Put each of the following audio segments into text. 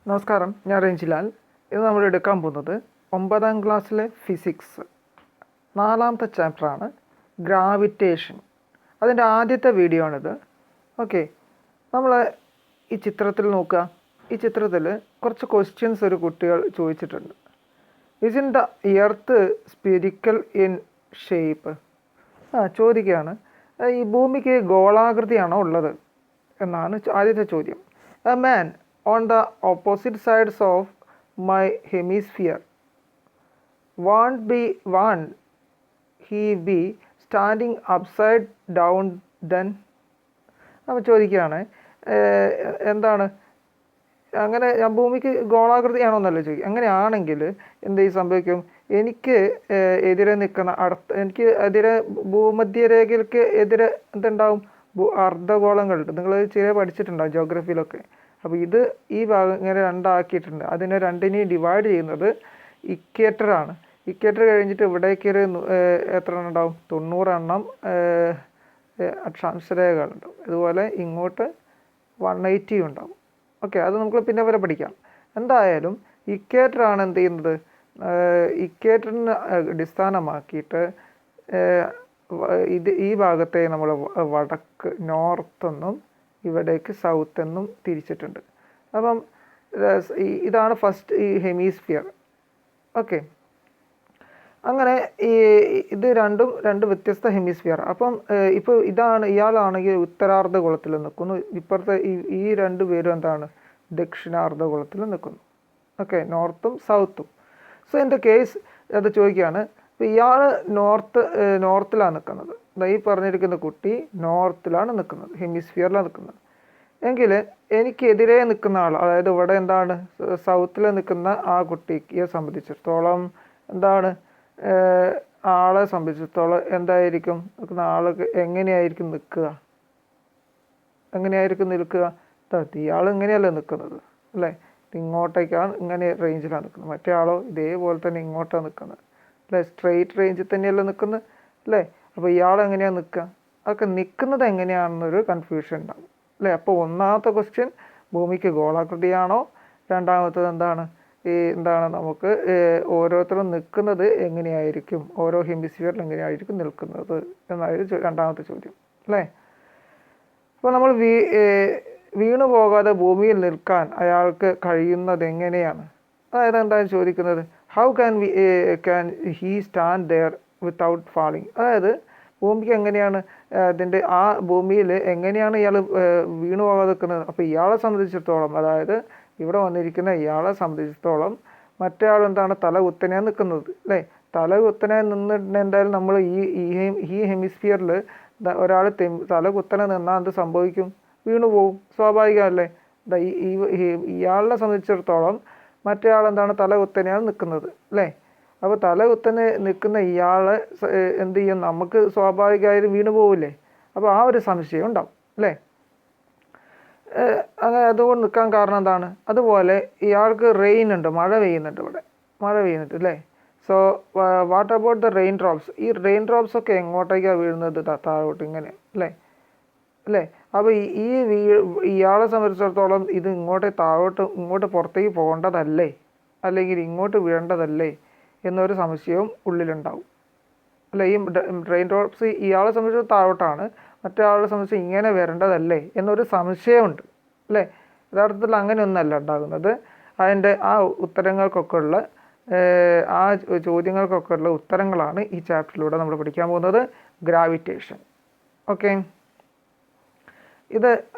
നമസ്കാരം, ഞാൻ രഞ്ജിലാൽ. ഇത് നമ്മൾ എടുക്കാൻ പോകുന്നത് 9ാം ക്ലാസ്സിലെ ഫിസിക്സ് 4ാമത്തെ ചാപ്റ്ററാണ്, ഗ്രാവിറ്റേഷൻ. അതിൻ്റെ ആദ്യത്തെ വീഡിയോ ആണിത്. ഓക്കെ, നമ്മൾ ഈ ചിത്രത്തിൽ നോക്കുക. ഈ ചിത്രത്തിൽ കുറച്ച് ക്വസ്റ്റ്യൻസ് ഒരു കുട്ടികൾ ചോദിച്ചിട്ടുണ്ട്. Is in the earth spherical in shape? ചോദിക്കുകയാണ്, ഈ ഭൂമിക്ക് ഗോളാകൃതിയാണോ ഉള്ളത് എന്നാണ് ആദ്യത്തെ ചോദ്യം. A man on the opposite sides of my hemisphere won't he be standing upside down then? അപ്പോൾ ചോദിക്കുകയാണ്, എന്താണ് അങ്ങനെ ഭൂമിക്ക് ഗോളാകൃതിയാണോ എന്നല്ല ചോദിക്കും. അങ്ങനെയാണെങ്കിൽ എന്ത് സംഭവിക്കും? എനിക്ക് എതിരെ നിൽക്കുന്ന എനിക്ക് എതിരെ ഭൂമധ്യരേഖയ്ക്ക് എതിരെ എന്തുണ്ടാവും? അർദ്ധഗോളങ്ങളുണ്ട്. നിങ്ങൾ ചെറിയ പഠിച്ചിട്ടുണ്ടാവും ജോഗ്രഫിയിലൊക്കെ. അപ്പോൾ ഇത് ഈ ഭാഗം ഇങ്ങനെ രണ്ടാക്കിയിട്ടുണ്ട്. അതിനെ രണ്ടിനെയും ഡിവൈഡ് ചെയ്യുന്നത് ഇക്വേറ്ററാണ്. ഇക്വേറ്റർ കഴിഞ്ഞിട്ട് ഇവിടേക്ക് എത്ര എണ്ണം ഉണ്ടാവും? 90 എണ്ണം അക്ഷാംശരേഖകളുണ്ടാവും. ഇതുപോലെ ഇങ്ങോട്ട് 180 ഉണ്ടാവും. ഓക്കെ, അത് നമുക്ക് പിന്നെ വരെ പഠിക്കാം. എന്തായാലും ഇക്വേറ്ററാണ് എന്ത് ചെയ്യുന്നത്? ഇക്വേറ്ററിനെ അടിസ്ഥാനമാക്കിയിട്ട് ഈ ഭാഗത്തെ നമ്മൾ വടക്ക് നോർത്തെന്നും ഇവിടേക്ക് സൗത്ത് എന്നും തിരിച്ചിട്ടുണ്ട്. അപ്പം ഇതാണ് ഫസ്റ്റ് ഈ ഹെമിസ്ഫിയർ. ഓക്കെ, അങ്ങനെ ഇത് രണ്ട് വ്യത്യസ്ത ഹെമിസ്ഫിയർ. അപ്പം ഇപ്പോൾ ഇയാളാണെങ്കിൽ ഉത്തരാർദ്ധഗോളത്തിൽ നിൽക്കുന്നു, ഇപ്പുറത്തെ ഈ രണ്ട് പേരും എന്താണ്? ദക്ഷിണാർദ്ധഗോളത്തിൽ നിൽക്കുന്നു. ഓക്കെ, നോർത്തും സൗത്തും. സോ ഇൻ ദ കേസ് അത് ചോദിക്കുകയാണ്, ഇപ്പോൾ ഇയാൾ നോർത്തിലാണ് നിൽക്കുന്നത്. ഈ പറഞ്ഞിരിക്കുന്ന കുട്ടി നോർത്തിലാണ് നിൽക്കുന്നത്, ഹെമിസ്ഫിയറിലാണ് നിൽക്കുന്നത്. എങ്കിൽ എനിക്കെതിരെ നിൽക്കുന്ന ആൾ, അതായത് ഇവിടെ എന്താണ് സൗത്തിൽ നിൽക്കുന്ന ആ കുട്ടിയെ സംബന്ധിച്ചിടത്തോളം എന്താണ് ആളെ സംബന്ധിച്ചിടത്തോളം എന്തായിരിക്കും നിൽക്കുന്ന ആൾക്ക് എങ്ങനെയായിരിക്കും നിൽക്കുക? ഇയാൾ ഇങ്ങനെയല്ലേ നിൽക്കുന്നത് അല്ലേ? ഇങ്ങോട്ടേക്കാണ്, ഇങ്ങനെ റേഞ്ചിലാണ് നിൽക്കുന്നത്. മറ്റേ ആളോ ഇതേപോലെ തന്നെ ഇങ്ങോട്ടാണ് നിൽക്കുന്നത് അല്ലേ? സ്ട്രെയിറ്റ് റേഞ്ചിൽ തന്നെയല്ലേ നിൽക്കുന്നത് അല്ലേ? അപ്പോൾ ഇയാൾ എങ്ങനെയാണ് നിൽക്കുക? അതൊക്കെ നിൽക്കുന്നത് എങ്ങനെയാണെന്നൊരു കൺഫ്യൂഷൻ ഉണ്ടാകും അല്ലേ? അപ്പോൾ ഒന്നാമത്തെ ക്വസ്റ്റ്യൻ ഭൂമിക്ക് ഗോളാകൃതിയാണോ, രണ്ടാമത്തത് എന്താണ് നമുക്ക് ഓരോരുത്തരും നിൽക്കുന്നത് എങ്ങനെയായിരിക്കും, ഓരോ ഹെമിസ്ഫിയറിൽ എങ്ങനെയായിരിക്കും നിൽക്കുന്നത് എന്നായിരുന്നു രണ്ടാമത്തെ ചോദ്യം അല്ലേ? അപ്പോൾ നമ്മൾ വീണു പോകാതെ ഭൂമിയിൽ നിൽക്കാൻ അയാൾക്ക് കഴിയുന്നത് എങ്ങനെയാണ്? അതായത് എന്താണ് ചോദിക്കുന്നത്, how can he stand there without falling? അതായത് ഭൂമിക്ക് എങ്ങനെയാണ് ആ ഭൂമിയിൽ എങ്ങനെയാണ് ഇയാൾ വീണു പോകാതെ നിൽക്കുന്നത്? അപ്പോൾ ഇയാളെ സംബന്ധിച്ചിടത്തോളം, അതായത് ഇവിടെ വന്നിരിക്കുന്ന ഇയാളെ സംബന്ധിച്ചിടത്തോളം മറ്റേ ആൾ എന്താണ്? തല കുത്തനെയാണ് നിൽക്കുന്നത് അല്ലേ? തല കുത്തനെ നിന്നിട്ട് എന്തായാലും നമ്മൾ ഈ ഹെമിസ്ഫിയറിൽ ഒരാൾ തല കുത്തനെ നിന്നാൽ എന്ത് സംഭവിക്കും? വീണു പോവും, സ്വാഭാവികമല്ലേ? ഇയാളെ സംബന്ധിച്ചിടത്തോളം മറ്റേ ആൾ എന്താണ്? തല കുത്തനെയാണ് നിൽക്കുന്നത് അല്ലേ? അപ്പോൾ തല കുത്തനെ നിൽക്കുന്ന ഇയാളെ എന്ത് ചെയ്യും? നമുക്ക് സ്വാഭാവികമായും വീണു പോവില്ലേ? അപ്പോൾ ആ ഒരു സംശയം ഉണ്ടാവും അല്ലേ? അങ്ങനെ അതുകൊണ്ട് നിൽക്കാൻ കാരണം എന്താണ്? അതുപോലെ ഇയാൾക്ക് റെയിൻ ഉണ്ട്, മഴ പെയ്യുന്നുണ്ട്, ഇവിടെ മഴ പെയ്യുന്നുണ്ട് അല്ലേ? So what about the rain drops? ഈ റെയിൻ ഡ്രോപ്സ് ഒക്കെ എങ്ങോട്ടേക്കാണ് വീഴുന്നത്? താഴോട്ട് ഇങ്ങനെ അല്ലേ? അപ്പോൾ ഇയാളെ സംബന്ധിച്ചിടത്തോളം ഇത് ഇങ്ങോട്ട് പുറത്തേക്ക് പോകേണ്ടതല്ലേ, അല്ലെങ്കിൽ ഇങ്ങോട്ട് വീഴേണ്ടതല്ലേ എന്നൊരു സംശയവും ഉള്ളിലുണ്ടാവും അല്ലേ? ഈ റെയിൻ ഡ്രോപ്സ് ഇയാളെ സംബന്ധിച്ച് താഴോട്ടാണ്, മറ്റേ ആളെ സംബന്ധിച്ച് ഇങ്ങനെ വരേണ്ടതല്ലേ എന്നൊരു സംശയമുണ്ട് അല്ലേ? യഥാർത്ഥത്തിൽ അങ്ങനെയൊന്നല്ല ഉണ്ടാകുന്നത്. അതിൻ്റെ ആ ഉത്തരങ്ങൾക്കൊക്കെ ഉള്ള ആ ചോദ്യങ്ങൾക്കൊക്കെ ഉള്ള ഉത്തരങ്ങളാണ് ഈ ചാപ്റ്ററിലൂടെ നമ്മൾ പഠിക്കാൻ പോകുന്നത്, ഗ്രാവിറ്റേഷൻ. ഓക്കെ,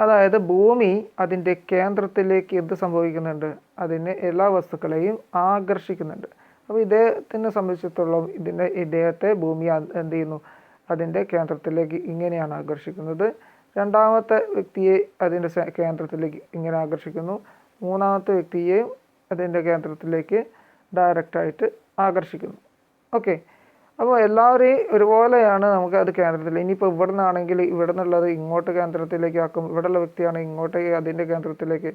അതായത് ഭൂമി അതിൻ്റെ കേന്ദ്രത്തിലേക്ക് എന്ത് സംഭവിക്കുന്നുണ്ട്? അതിന് എല്ലാ വസ്തുക്കളെയും ആകർഷിക്കുന്നുണ്ട്. അപ്പോൾ ഇദ്ദേഹത്തിനെ സംബന്ധിച്ചിടത്തോളം ഇദ്ദേഹത്തെ ഭൂമി എന്ത് ചെയ്യുന്നു? അതിൻ്റെ കേന്ദ്രത്തിലേക്ക് ഇങ്ങനെയാണ് ആകർഷിക്കുന്നത്. രണ്ടാമത്തെ വ്യക്തിയെ അതിൻ്റെ കേന്ദ്രത്തിലേക്ക് ഇങ്ങനെ ആകർഷിക്കുന്നു. മൂന്നാമത്തെ വ്യക്തിയെയും അതിൻ്റെ കേന്ദ്രത്തിലേക്ക് ഡയറക്റ്റായിട്ട് ആകർഷിക്കുന്നു. ഓക്കെ, അപ്പോൾ എല്ലാവരെയും ഒരുപോലെയാണ് നമുക്ക് അത് കേന്ദ്രത്തിൽ. ഇനിയിപ്പോൾ ഇവിടെ നിന്നാണെങ്കിൽ ഇവിടെ നിന്നുള്ളത് ഇങ്ങോട്ട് കേന്ദ്രത്തിലേക്ക് ആക്കും, ഇവിടെയുള്ള വ്യക്തിയാണ് ഇങ്ങോട്ടേക്ക് അതിൻ്റെ കേന്ദ്രത്തിലേക്ക്,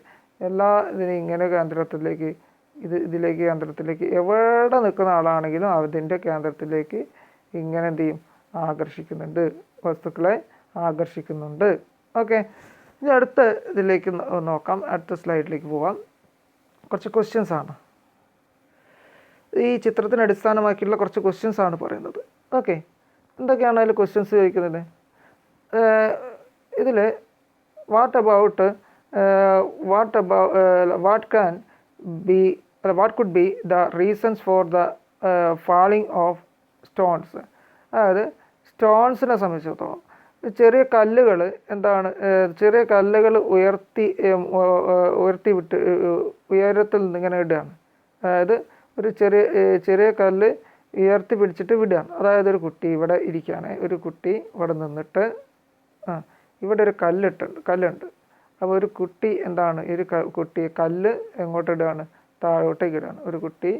എല്ലാ ഇതിനെയും ഇങ്ങനെ കേന്ദ്രത്തിലേക്ക്, ഇതിലേക്ക് കേന്ദ്രത്തിലേക്ക്, എവിടെ നിൽക്കുന്ന ആളാണെങ്കിലും അതിൻ്റെ കേന്ദ്രത്തിലേക്ക് ഇങ്ങനെ എന്ത് ചെയ്യും? ആകർഷിക്കുന്നുണ്ട്, വസ്തുക്കളെ ആകർഷിക്കുന്നുണ്ട്. ഓക്കെ, ഇനി അടുത്ത ഇതിലേക്ക് നോക്കാം, അടുത്ത സ്ലൈഡിലേക്ക് പോകാം. കുറച്ച് ക്വസ്റ്റ്യൻസ് ആണ്. ഈ ചിത്രത്തിന് അടിസ്ഥാനമാക്കിയുള്ള കുറച്ച് ക്വസ്റ്റ്യൻസ് ആണ് പറയുന്നത്. ഓക്കെ, എന്തൊക്കെയാണ് അതിൽ ക്വസ്റ്റ്യൻസ് ചോദിക്കുന്നത്? ഇതിൽ what could be the reasons for the falling of stones. അതായത് സ്റ്റോൺസിനെ സംബന്ധിച്ചിടത്തോളം ചെറിയ കല്ലുകൾ എന്താണ്, ചെറിയ കല്ലുകൾ ഉയർത്തി വിട്ട് ഉയരത്തിൽ നിന്ന് ഇങ്ങനെ ഇടുകയാണ്. അതായത് ഒരു ചെറിയ കല്ല് ഉയർത്തി പിടിച്ചിട്ട് വിടുകയാണ്. അതായത് ഒരു കുട്ടി ഇവിടെ ഇരിക്കുകയാണ്, ഒരു കുട്ടി ഇവിടെ നിന്നിട്ട് ഇവിടെ ഒരു കല്ലുണ്ട്. അപ്പോൾ ഒരു കുട്ടി എന്താണ്, ഒരു കുട്ടി കല്ല് എങ്ങോട്ട് ഇടുകയാണ്? താഴോട്ടേക്ക് ഇടുകയാണ്. ഒരു കുട്ടി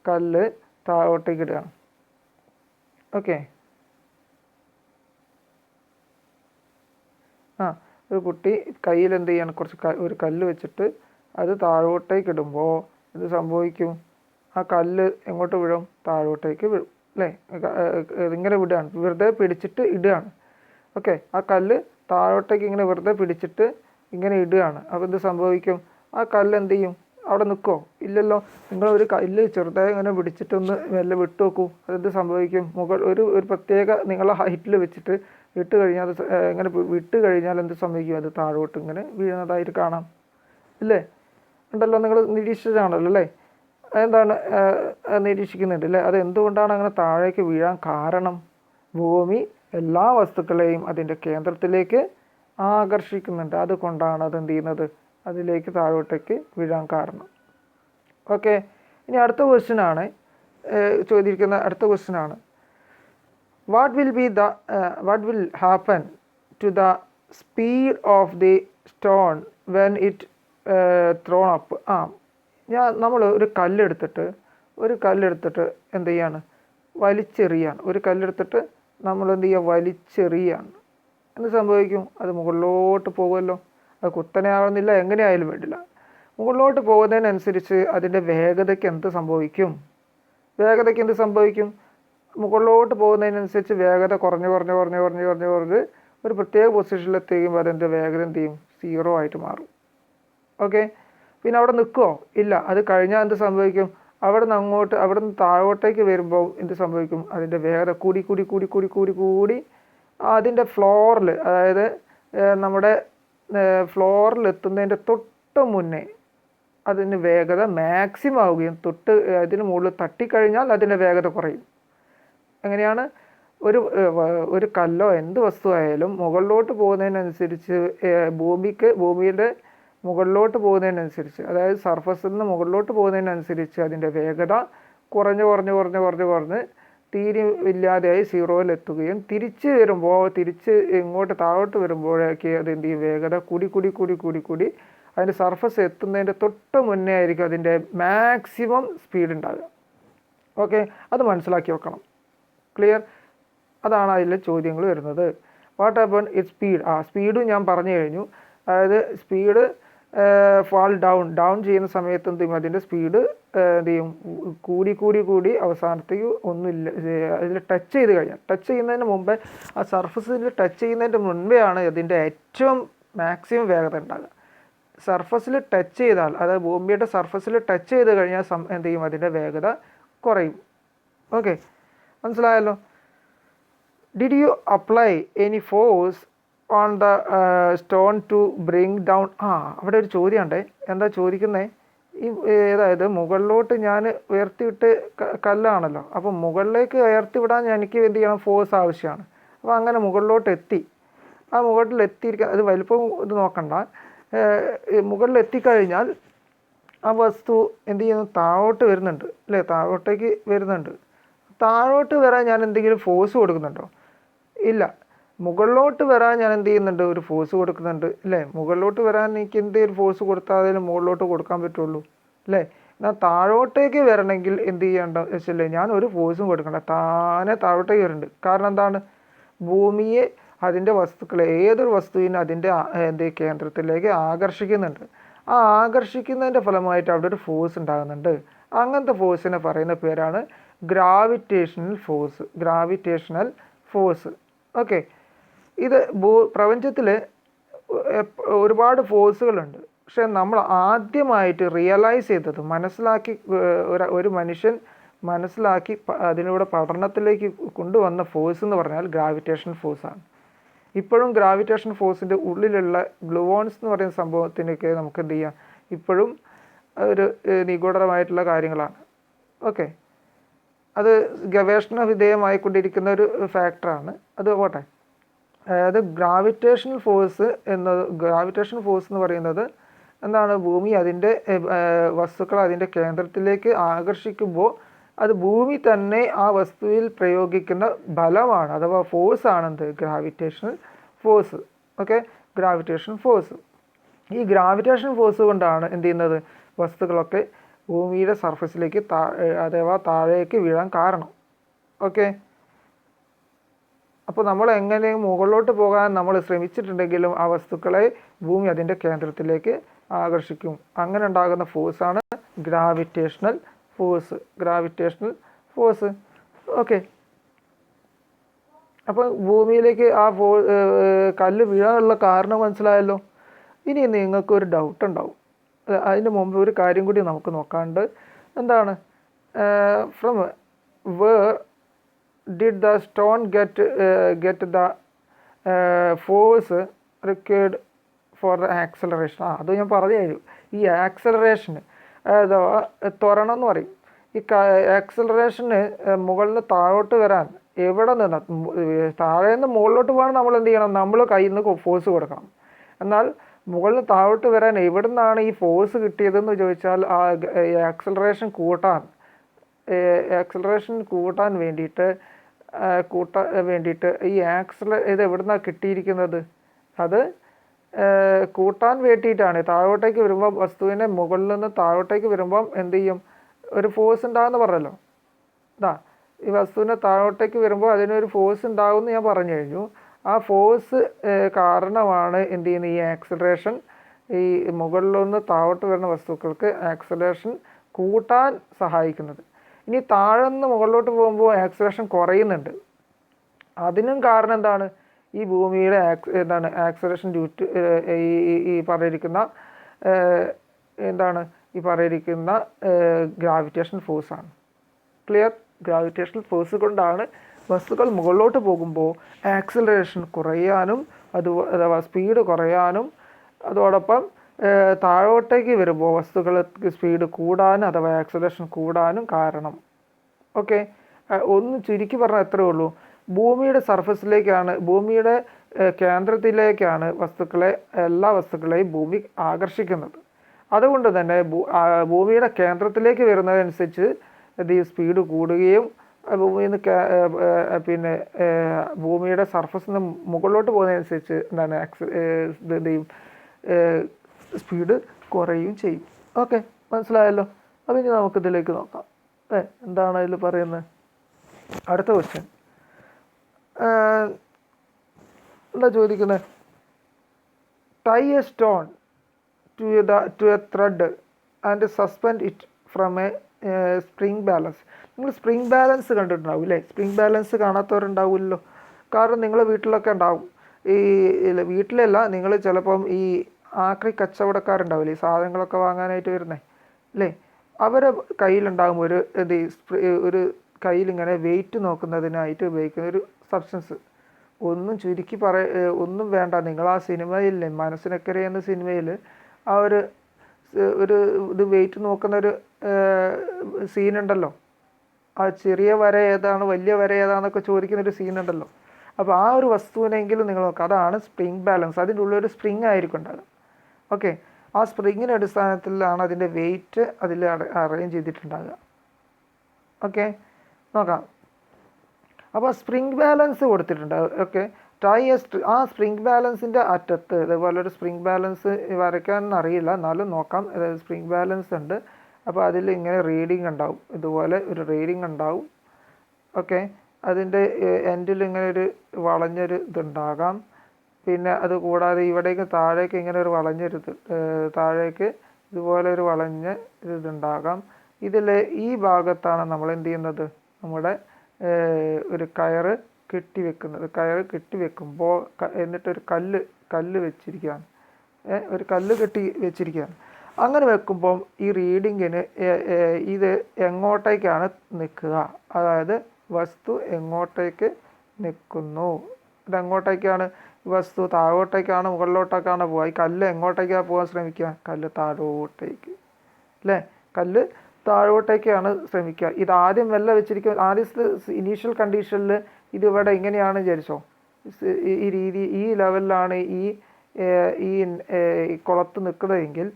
കല്ല് താഴോട്ടേക്ക് ഇടുകയാണ്. ഓക്കെ, ഒരു കുട്ടി കയ്യിൽ എന്ത് ചെയ്യാണ്, ഒരു കല്ല് വെച്ചിട്ട് അത് താഴോട്ടേക്ക് ഇടുമ്പോൾ എന്ത് സംഭവിക്കും? ആ കല്ല് എങ്ങോട്ട് വീഴും? താഴോട്ടേക്ക് വീഴും അല്ലേ? ഇങ്ങനെ വിടുകയാണ്, വെറുതെ പിടിച്ചിട്ട് ഇടുകയാണ്. ഓക്കെ, ആ കല്ല് താഴോട്ടേക്ക് ഇങ്ങനെ വെറുതെ പിടിച്ചിട്ട് ഇങ്ങനെ ഇടുകയാണ്. അപ്പോൾ എന്ത് സംഭവിക്കും? ആ കല്ല് എന്ത് ചെയ്യും? അവിടെ നിൽക്കുമോ? ഇല്ലല്ലോ. നിങ്ങളൊരു കല്ല് ചെറുതായി ഇങ്ങനെ പിടിച്ചിട്ടൊന്ന് മെല്ലെ വിട്ടു നോക്കൂ, അതെന്ത് സംഭവിക്കും? ഒരു പ്രത്യേക നിങ്ങളെ ഹൈറ്റിൽ വെച്ചിട്ട് ഇട്ട് കഴിഞ്ഞാൽ അത് ഇങ്ങനെ വിട്ട് കഴിഞ്ഞാൽ എന്ത് സംഭവിക്കും? അത് താഴോട്ട് ഇങ്ങനെ വീഴുന്നതായിട്ട് കാണാം ഇല്ലേ? ഉണ്ടല്ലോ, നിങ്ങൾ നിരീക്ഷിച്ചാണല്ലോ അല്ലേ? എന്താണ് നിരീക്ഷിക്കുന്നുണ്ട് അല്ലേ? അത് എന്തുകൊണ്ടാണ് അങ്ങനെ താഴേക്ക് വീഴാൻ കാരണം? ഭൂമി എല്ലാ വസ്തുക്കളെയും അതിൻ്റെ കേന്ദ്രത്തിലേക്ക് ആകർഷിക്കുന്നുണ്ട്. അതുകൊണ്ടാണ് അതെന്ത് ചെയ്യുന്നത്? അതിലേക്ക് താഴോട്ടേക്ക് വീഴാൻ കാരണം. ഓക്കെ, ഇനി അടുത്ത ക്വസ്റ്റ്യനാണ് ചോദിച്ചിരിക്കുന്ന അടുത്ത ക്വസ്റ്റ്യനാണ്, what will happen to the speed of the stone when it thrown up. നമ്മൾ ഒരു കല്ലെടുത്തിട്ട് എന്ത് ചെയ്യാണ്? വലിച്ചെറിയാണ്. ഒരു കല്ലെടുത്തിട്ട് നമ്മൾ എന്ത് ചെയ്യുക? വലിച്ചെറിയാണ്. എന്ത് സംഭവിക്കും? അത് മുകളിലോട്ട് പോകുമല്ലോ. അത് കുത്തനെ ആവുന്നില്ല, എങ്ങനെയായാലും വേണ്ടില്ല. മുകളിലോട്ട് പോകുന്നതിനനുസരിച്ച് അതിൻ്റെ വേഗതയ്ക്ക് എന്ത് സംഭവിക്കും? മുകളിലോട്ട് പോകുന്നതിനനുസരിച്ച് വേഗത കുറഞ്ഞ് ഒരു പ്രത്യേക പൊസിഷനിലെത്തിക്കുമ്പോൾ അതിൻ്റെ വേഗത എന്ത് ചെയ്യും? 0 ആയിട്ട് മാറും. ഓക്കെ, പിന്നെ അവിടെ നിൽക്കുമോ? ഇല്ല. അത് കഴിഞ്ഞാൽ എന്ത് സംഭവിക്കും? അവിടെ നിന്ന് താഴോട്ടേക്ക് വരുമ്പോൾ എന്ത് സംഭവിക്കും? അതിൻ്റെ വേഗത കൂടി അതിൻ്റെ ഫ്ലോറിൽ, അതായത് നമ്മുടെ ഫ്ലോറിൽ എത്തുന്നതിൻ്റെ തൊട്ട് മുന്നേ അതിന് വേഗത മാക്സിമം ആവുകയും അതിന് മുകളിൽ തട്ടിക്കഴിഞ്ഞാൽ അതിൻ്റെ വേഗത കുറയും. എങ്ങനെയാണ്? ഒരു കല്ലോ എന്ത് വസ്തുവായാലും മുകളിലോട്ട് പോകുന്നതിനനുസരിച്ച് ഭൂമിയുടെ മുകളിലോട്ട് പോകുന്നതിനനുസരിച്ച്, അതായത് സർഫസിൽ നിന്ന് മുകളിലോട്ട് പോകുന്നതിനനുസരിച്ച് അതിൻ്റെ വേഗത കുറഞ്ഞ് തീരെ ഇല്ലാതെയായി 0-ലെത്തുകയും തിരിച്ച് ഇങ്ങോട്ട് താഴോട്ട് വരുമ്പോഴേക്ക് അതെന്ത് ചെയ്യും? വേഗത കൂടി അതിൻ്റെ സർഫസ് എത്തുന്നതിൻ്റെ തൊട്ട് മുന്നേ ആയിരിക്കും അതിൻ്റെ മാക്സിമം സ്പീഡ് ഉണ്ടാകുക. ഓക്കെ, അത് മനസ്സിലാക്കി വെക്കണം. ക്ലിയർ? അതാണ് അതിലെ ചോദ്യങ്ങൾ വരുന്നത്. What happen it speed? സ്പീഡും ഞാൻ പറഞ്ഞു കഴിഞ്ഞു. അതായത് സ്പീഡ് ഫാൾ ഡൗൺ ചെയ്യുന്ന സമയത്ത് എന്ത് ചെയ്യും? അതിൻ്റെ സ്പീഡ് എന്ത് ചെയ്യും? കൂടി അവസാനത്തേക്ക് ഒന്നുമില്ല. അതിൽ ടച്ച് ചെയ്യുന്നതിന് മുമ്പേ, ആ സർഫസിൽ ടച്ച് ചെയ്യുന്നതിൻ്റെ മുൻപേ ആണ് അതിൻ്റെ ഏറ്റവും മാക്സിമം വേഗത ഉണ്ടാകുക. സർഫസിൽ ടച്ച് ചെയ്താൽ, അതായത് ഭൂമിയുടെ സർഫസിൽ ടച്ച് ചെയ്ത് കഴിഞ്ഞാൽ എന്ത് ചെയ്യും? അതിൻ്റെ വേഗത കുറയും. ഓക്കെ, മനസ്സിലായല്ലോ? Did you apply any force on the stone to bring down? അവിടെ ഒരു ചോദ്യമുണ്ട്. എന്താ ചോദിക്കുന്നത്? അതായത് മുകളിലോട്ട് ഞാൻ ഉയർത്തിവിട്ട് കല്ലാണല്ലോ, അപ്പം മുകളിലേക്ക് ഉയർത്തിവിടാൻ എനിക്ക് എന്ത് ചെയ്യണം? ഫോഴ്സ് ആവശ്യമാണ്. അപ്പോൾ അങ്ങനെ മുകളിലോട്ട് എത്തി. ആ മുകളിൽ എത്തിയിരിക്കാൻ, അത് വലിപ്പം ഇത് നോക്കണ്ട, മുകളിൽ എത്തിക്കഴിഞ്ഞാൽ ആ വസ്തു എന്ത് ചെയ്യുന്നു? താഴോട്ട് വരുന്നുണ്ട് അല്ലേ? താഴോട്ടേക്ക് വരുന്നുണ്ട്. താഴോട്ട് വരാൻ ഞാൻ എന്തെങ്കിലും ഫോഴ്സ് കൊടുക്കുന്നുണ്ടോ? ഇല്ല. മുകളിലോട്ട് വരാൻ ഞാൻ എന്ത് ചെയ്യുന്നുണ്ട്? ഒരു ഫോഴ്സ് കൊടുക്കുന്നുണ്ട് അല്ലേ? മുകളിലോട്ട് വരാൻ എനിക്ക് എന്തെങ്കിലും ഫോഴ്സ് കൊടുത്താൽ അതിന് മുകളിലോട്ട് കൊടുക്കാൻ പറ്റുള്ളൂ അല്ലേ? എന്നാൽ താഴോട്ടേക്ക് വരണമെങ്കിൽ എന്ത് ചെയ്യേണ്ട വെച്ചല്ലേ? ഞാൻ ഒരു ഫോഴ്സും കൊടുക്കണ്ട, താനെ താഴോട്ടേക്ക് വരുന്നുണ്ട്. കാരണം എന്താണ്? ഭൂമിയെ, അതിൻ്റെ വസ്തുക്കളെ, ഏതൊരു വസ്തുവിനും അതിൻ്റെ കേന്ദ്രത്തിലേക്ക് ആകർഷിക്കുന്നുണ്ട്. ആ ആകർഷിക്കുന്നതിൻ്റെ ഫലമായിട്ട് അവിടെ ഒരു ഫോഴ്സ് ഉണ്ടാകുന്നുണ്ട്. അങ്ങനത്തെ ഫോഴ്സിനെ പറയുന്ന പേരാണ് ഗ്രാവിറ്റേഷണൽ ഫോഴ്സ്. ഓക്കെ, ഇത് പ്രപഞ്ചത്തിൽ ഒരുപാട് ഫോഴ്സുകളുണ്ട് പക്ഷെ നമ്മൾ ആദ്യമായിട്ട് റിയലൈസ് ചെയ്തത് മനസ്സിലാക്കി ഒരു മനുഷ്യൻ മനസ്സിലാക്കി അതിലൂടെ പഠനത്തിലേക്ക് കൊണ്ടുവന്ന ഫോഴ്സ് എന്ന് പറഞ്ഞാൽ ഗ്രാവിറ്റേഷൻ ഫോഴ്സാണ്. ഇപ്പോഴും ഗ്രാവിറ്റേഷൻ ഫോഴ്സിൻ്റെ ഉള്ളിലുള്ള ഗ്ലൂവോൺസ് എന്ന് പറയുന്ന സംഭവത്തിനൊക്കെ നമുക്ക് എന്ത് ചെയ്യാം, ഇപ്പോഴും ഒരു നിഗൂഢമായിട്ടുള്ള കാര്യങ്ങളാണ്. ഓക്കെ, അത് ഗവേഷണ വിധേയമായിക്കൊണ്ടിരിക്കുന്ന ഒരു ഫാക്ടറാണ്. അത് പോട്ടെ. അതായത് ഗ്രാവിറ്റേഷൻ ഫോഴ്സ് എന്ന് പറയുന്നത് എന്താണ്, ഭൂമി അതിൻ്റെ വസ്തുക്കൾ അതിൻ്റെ കേന്ദ്രത്തിലേക്ക് ആകർഷിക്കുമ്പോൾ അത് ഭൂമി തന്നെ ആ വസ്തുവിൽ പ്രയോഗിക്കുന്ന ബലമാണ്, അഥവാ ഫോഴ്സാണ് എന്ത്, gravitational force. Okay, gravitation force. ഈ ഗ്രാവിറ്റേഷൻ ഫോഴ്സ് കൊണ്ടാണ് എന്ത് ചെയ്യുന്നത്, വസ്തുക്കളൊക്കെ ഭൂമിയുടെ സർഫസിലേക്ക് അഥവാ താഴേക്ക് വീഴാൻ കാരണം. ഓക്കെ, അപ്പോൾ നമ്മൾ എങ്ങനെ മുകളിലോട്ട് പോകാൻ നമ്മൾ ശ്രമിച്ചിട്ടുണ്ടെങ്കിലും ആ വസ്തുക്കളെ ഭൂമി അതിൻ്റെ കേന്ദ്രത്തിലേക്ക് ആകർഷിക്കും. അങ്ങനെ ഉണ്ടാകുന്ന ഫോഴ്സാണ് ഗ്രാവിറ്റേഷണൽ ഫോഴ്സ്. ഓക്കെ, അപ്പോൾ ഭൂമിയിലേക്ക് ആ കല്ല് വീഴാനുള്ള കാരണം മനസ്സിലായല്ലോ. ഇനി നിങ്ങൾക്കൊരു ഡൗട്ട് ഉണ്ടാവും. അതിന് മുമ്പ് ഒരു കാര്യം കൂടി നമുക്ക് നോക്കാണ്ട്, എന്താണ്, from where did the stone get the force required for the acceleration. അത് ഞാൻ പറഞ്ഞു കഴിഞ്ഞു. ഈ ആക്സലറേഷന് അഥവാ ത്വരണം എന്ന് പറയും. ഈ ആക്സലറേഷന് മുകളിൽ നിന്ന് താഴോട്ട് വരാൻ എവിടെ നിന്ന്, താഴെ നിന്ന് മുകളിലോട്ട് പോകാൻ നമ്മൾ എന്ത് ചെയ്യണം, നമ്മൾ കയ്യിൽ നിന്ന് ഫോഴ്സ് കൊടുക്കണം. എന്നാൽ മുകളിൽ നിന്ന് താഴോട്ട് വരാൻ എവിടെ നിന്നാണ് ഈ ഫോഴ്സ് കിട്ടിയതെന്ന് ചോദിച്ചാൽ ആ ആക്സലറേഷൻ കൂട്ടാൻ വേണ്ടിയിട്ട് ഈ ഇത് എവിടെ നിന്നാണ് കിട്ടിയിരിക്കുന്നത്, അത് കൂട്ടാൻ വേണ്ടിയിട്ടാണ്. താഴോട്ടേക്ക് വരുമ്പോൾ വസ്തുവിനെ മുകളിൽ നിന്ന് താഴോട്ടേക്ക് വരുമ്പം എന്ത് ചെയ്യും, ഒരു ഫോഴ്സ് ഉണ്ടാകുമെന്ന് പറഞ്ഞല്ലോ. ഈ വസ്തുവിനെ താഴോട്ടേക്ക് വരുമ്പോൾ അതിനൊരു ഫോഴ്സ് ഉണ്ടാകുമെന്ന് ഞാൻ പറഞ്ഞു കഴിഞ്ഞു. ആ ഫോഴ്സ് കാരണമാണ് എന്ത് ചെയ്യുന്നത്, ഈ ആക്സലറേഷൻ, ഈ മുകളിലൊന്ന് താഴോട്ട് വരുന്ന വസ്തുക്കൾക്ക് ആക്സലറേഷൻ കൂട്ടാൻ സഹായിക്കുന്നത്. ഇനി താഴെ നിന്ന് മുകളിലോട്ട് പോകുമ്പോൾ ആക്സലറേഷൻ കുറയുന്നുണ്ട്. അതിനും കാരണം എന്താണ്, ഈ ഭൂമിയുടെ ആക്സലറേഷൻ ഈ പറഞ്ഞിരിക്കുന്ന ഗ്രാവിറ്റേഷൻ ഫോഴ്സാണ്. ക്ലിയർ? ഗ്രാവിറ്റേഷണൽ ഫോഴ്സ് കൊണ്ടാണ് വസ്തുക്കൾ മുകളിലോട്ട് പോകുമ്പോൾ ആക്സിലറേഷൻ കുറയാനും അഥവാ സ്പീഡ് കുറയാനും അതോടൊപ്പം താഴോട്ടേക്ക് വരുമ്പോൾ വസ്തുക്കൾക്ക് സ്പീഡ് കൂടാനും അഥവാ ആക്സിലറേഷൻ കൂടാനും കാരണം. ഓക്കെ, ഒന്ന് ചുരുക്കി പറഞ്ഞാൽ എത്രയേ ഉള്ളൂ, ഭൂമിയുടെ സർഫസിലേക്കാണ്, ഭൂമിയുടെ കേന്ദ്രത്തിലേക്കാണ് എല്ലാ വസ്തുക്കളെയും ഭൂമി ആകർഷിക്കുന്നത്. അതുകൊണ്ട് തന്നെ ഭൂമിയുടെ കേന്ദ്രത്തിലേക്ക് വരുന്നതനുസരിച്ച് ഈ സ്പീഡ് കൂടുകയും ഭൂമിയിൽ നിന്ന് ഭൂമിയുടെ സർഫസിൽ നിന്ന് മുകളിലോട്ട് പോകുന്നതനുസരിച്ച് എന്ത് ചെയ്യും, സ്പീഡ് കുറയുകയും ചെയ്യും. ഓക്കെ, മനസ്സിലായല്ലോ. അപ്പം ഇനി നമുക്കിതിലേക്ക് നോക്കാം. എന്താണ് അതിൽ പറയുന്നത്? അടുത്ത ക്വസ്റ്റ്യൻ എന്താ ചോദിക്കുന്നത്, tie a stone to a thread and suspend it from a spring balance. നിങ്ങൾ സ്പ്രിംഗ് ബാലൻസ് കണ്ടിട്ടുണ്ടാവും അല്ലേ? സ്പ്രിംഗ് ബാലൻസ് കാണാത്തവരുണ്ടാവില്ലല്ലോ. കാരണം നിങ്ങളെ വീട്ടിലൊക്കെ ഉണ്ടാവും. വീട്ടിലല്ല, നിങ്ങൾ ചിലപ്പം ഈ ആക്രി കച്ചവടക്കാരുണ്ടാവില്ലേ, ഈ സാധനങ്ങളൊക്കെ വാങ്ങാനായിട്ട് വരുന്നേ അല്ലേ, അവരെ കയ്യിലുണ്ടാകും ഒരു കയ്യിലിങ്ങനെ വെയിറ്റ് നോക്കുന്നതിനായിട്ട് ഉപയോഗിക്കുന്ന ഒരു സബ്സ്റ്റൻസ്. ഒന്നും വേണ്ട, നിങ്ങൾ ആ സിനിമയില്ലേ, മനസ്സിനക്കരെ എന്ന സിനിമയിൽ ആ ഒരു ഇത് വെയിറ്റ് നോക്കുന്നൊരു സീനുണ്ടല്ലോ, ആ ചെറിയ വര ഏതാണ് വലിയ വര ഏതാണെന്നൊക്കെ ചോദിക്കുന്നൊരു സീനുണ്ടല്ലോ. അപ്പോൾ ആ ഒരു വസ്തുവിനെങ്കിലും നിങ്ങൾ നോക്കുക, അതാണ് സ്പ്രിംഗ് ബാലൻസ്. അതിൻ്റെ ഉള്ളൊരു സ്പ്രിങ് ആയിരിക്കും ഉണ്ടാകുക. ഓക്കെ, ആ സ്പ്രിങ്ങിൻ്റെ അടിസ്ഥാനത്തിലാണ് അതിൻ്റെ വെയിറ്റ് അതിൽ അറേഞ്ച് ചെയ്തിട്ടുണ്ടാകുക. ഓക്കെ, നോക്കാം. അപ്പോൾ സ്പ്രിംഗ് ബാലൻസ് കൊടുത്തിട്ടുണ്ട്. ഓക്കെ, ആ സ്പ്രിംഗ് ബാലൻസിൻ്റെ അറ്റത്ത് ഇതുപോലെ ഒരു സ്പ്രിംഗ് ബാലൻസ് വരയ്ക്കാൻ അറിയില്ല, എന്നാലും നോക്കാം. അതായത് സ്പ്രിംഗ് ബാലൻസ് ഉണ്ട്. അപ്പോൾ അതിൽ ഇങ്ങനെ റീഡിങ് ഉണ്ടാവും, ഇതുപോലെ ഒരു റീഡിങ് ഉണ്ടാവും. ഓക്കെ, അതിൻ്റെ എൻഡിൽ ഇങ്ങനെ ഒരു വളഞ്ഞൊരു ഇതുണ്ടാകാം. പിന്നെ അത് കൂടാതെ ഇവിടേക്ക് താഴേക്ക് ഇങ്ങനെ ഒരു വളഞ്ഞൊരു താഴേക്ക് ഇതുപോലെ ഒരു വളഞ്ഞ ഇതുണ്ടാകാം. ഇതിൽ ഈ ഭാഗത്താണ് നമ്മൾ എന്ത് ചെയ്യുന്നത്, നമ്മുടെ ഒരു കയറ് കെട്ടി വെക്കുമ്പോൾ എന്നിട്ടൊരു കല്ല് വെച്ചിരിക്കുകയാണ്. ഒരു കല്ല് കെട്ടി വെച്ചിരിക്കുകയാണ്. അങ്ങനെ വെക്കുമ്പം ഈ റീഡിങ്ങിന് ഇത് എങ്ങോട്ടേക്കാണ് നിൽക്കുക, അതായത് വസ്തു എങ്ങോട്ടേക്ക് നിൽക്കുന്നു, ഇതെങ്ങോട്ടേക്കാണ് വസ്തു താഴോട്ടേക്കാണ് മുകളിലോട്ടേക്കാണ് പോവുക. ഈ കല്ല് എങ്ങോട്ടേക്കാണ് പോകാൻ ശ്രമിക്കുക, കല്ല് താഴോട്ടേക്ക് അല്ലേ, കല്ല് താഴോട്ടേക്കാണ് ശ്രമിക്കുക. ഇത് ആദ്യം വെല്ല വെച്ചിരിക്കുക, ആദ്യത്തെ ഇനീഷ്യൽ കണ്ടീഷനിൽ ഇതിവിടെ ഇങ്ങനെയാണ് വിചാരിച്ചോ, ഈ രീതി ഈ ലെവലിലാണ് ഈ കുളത്ത് നിൽക്കുന്നതെങ്കിൽ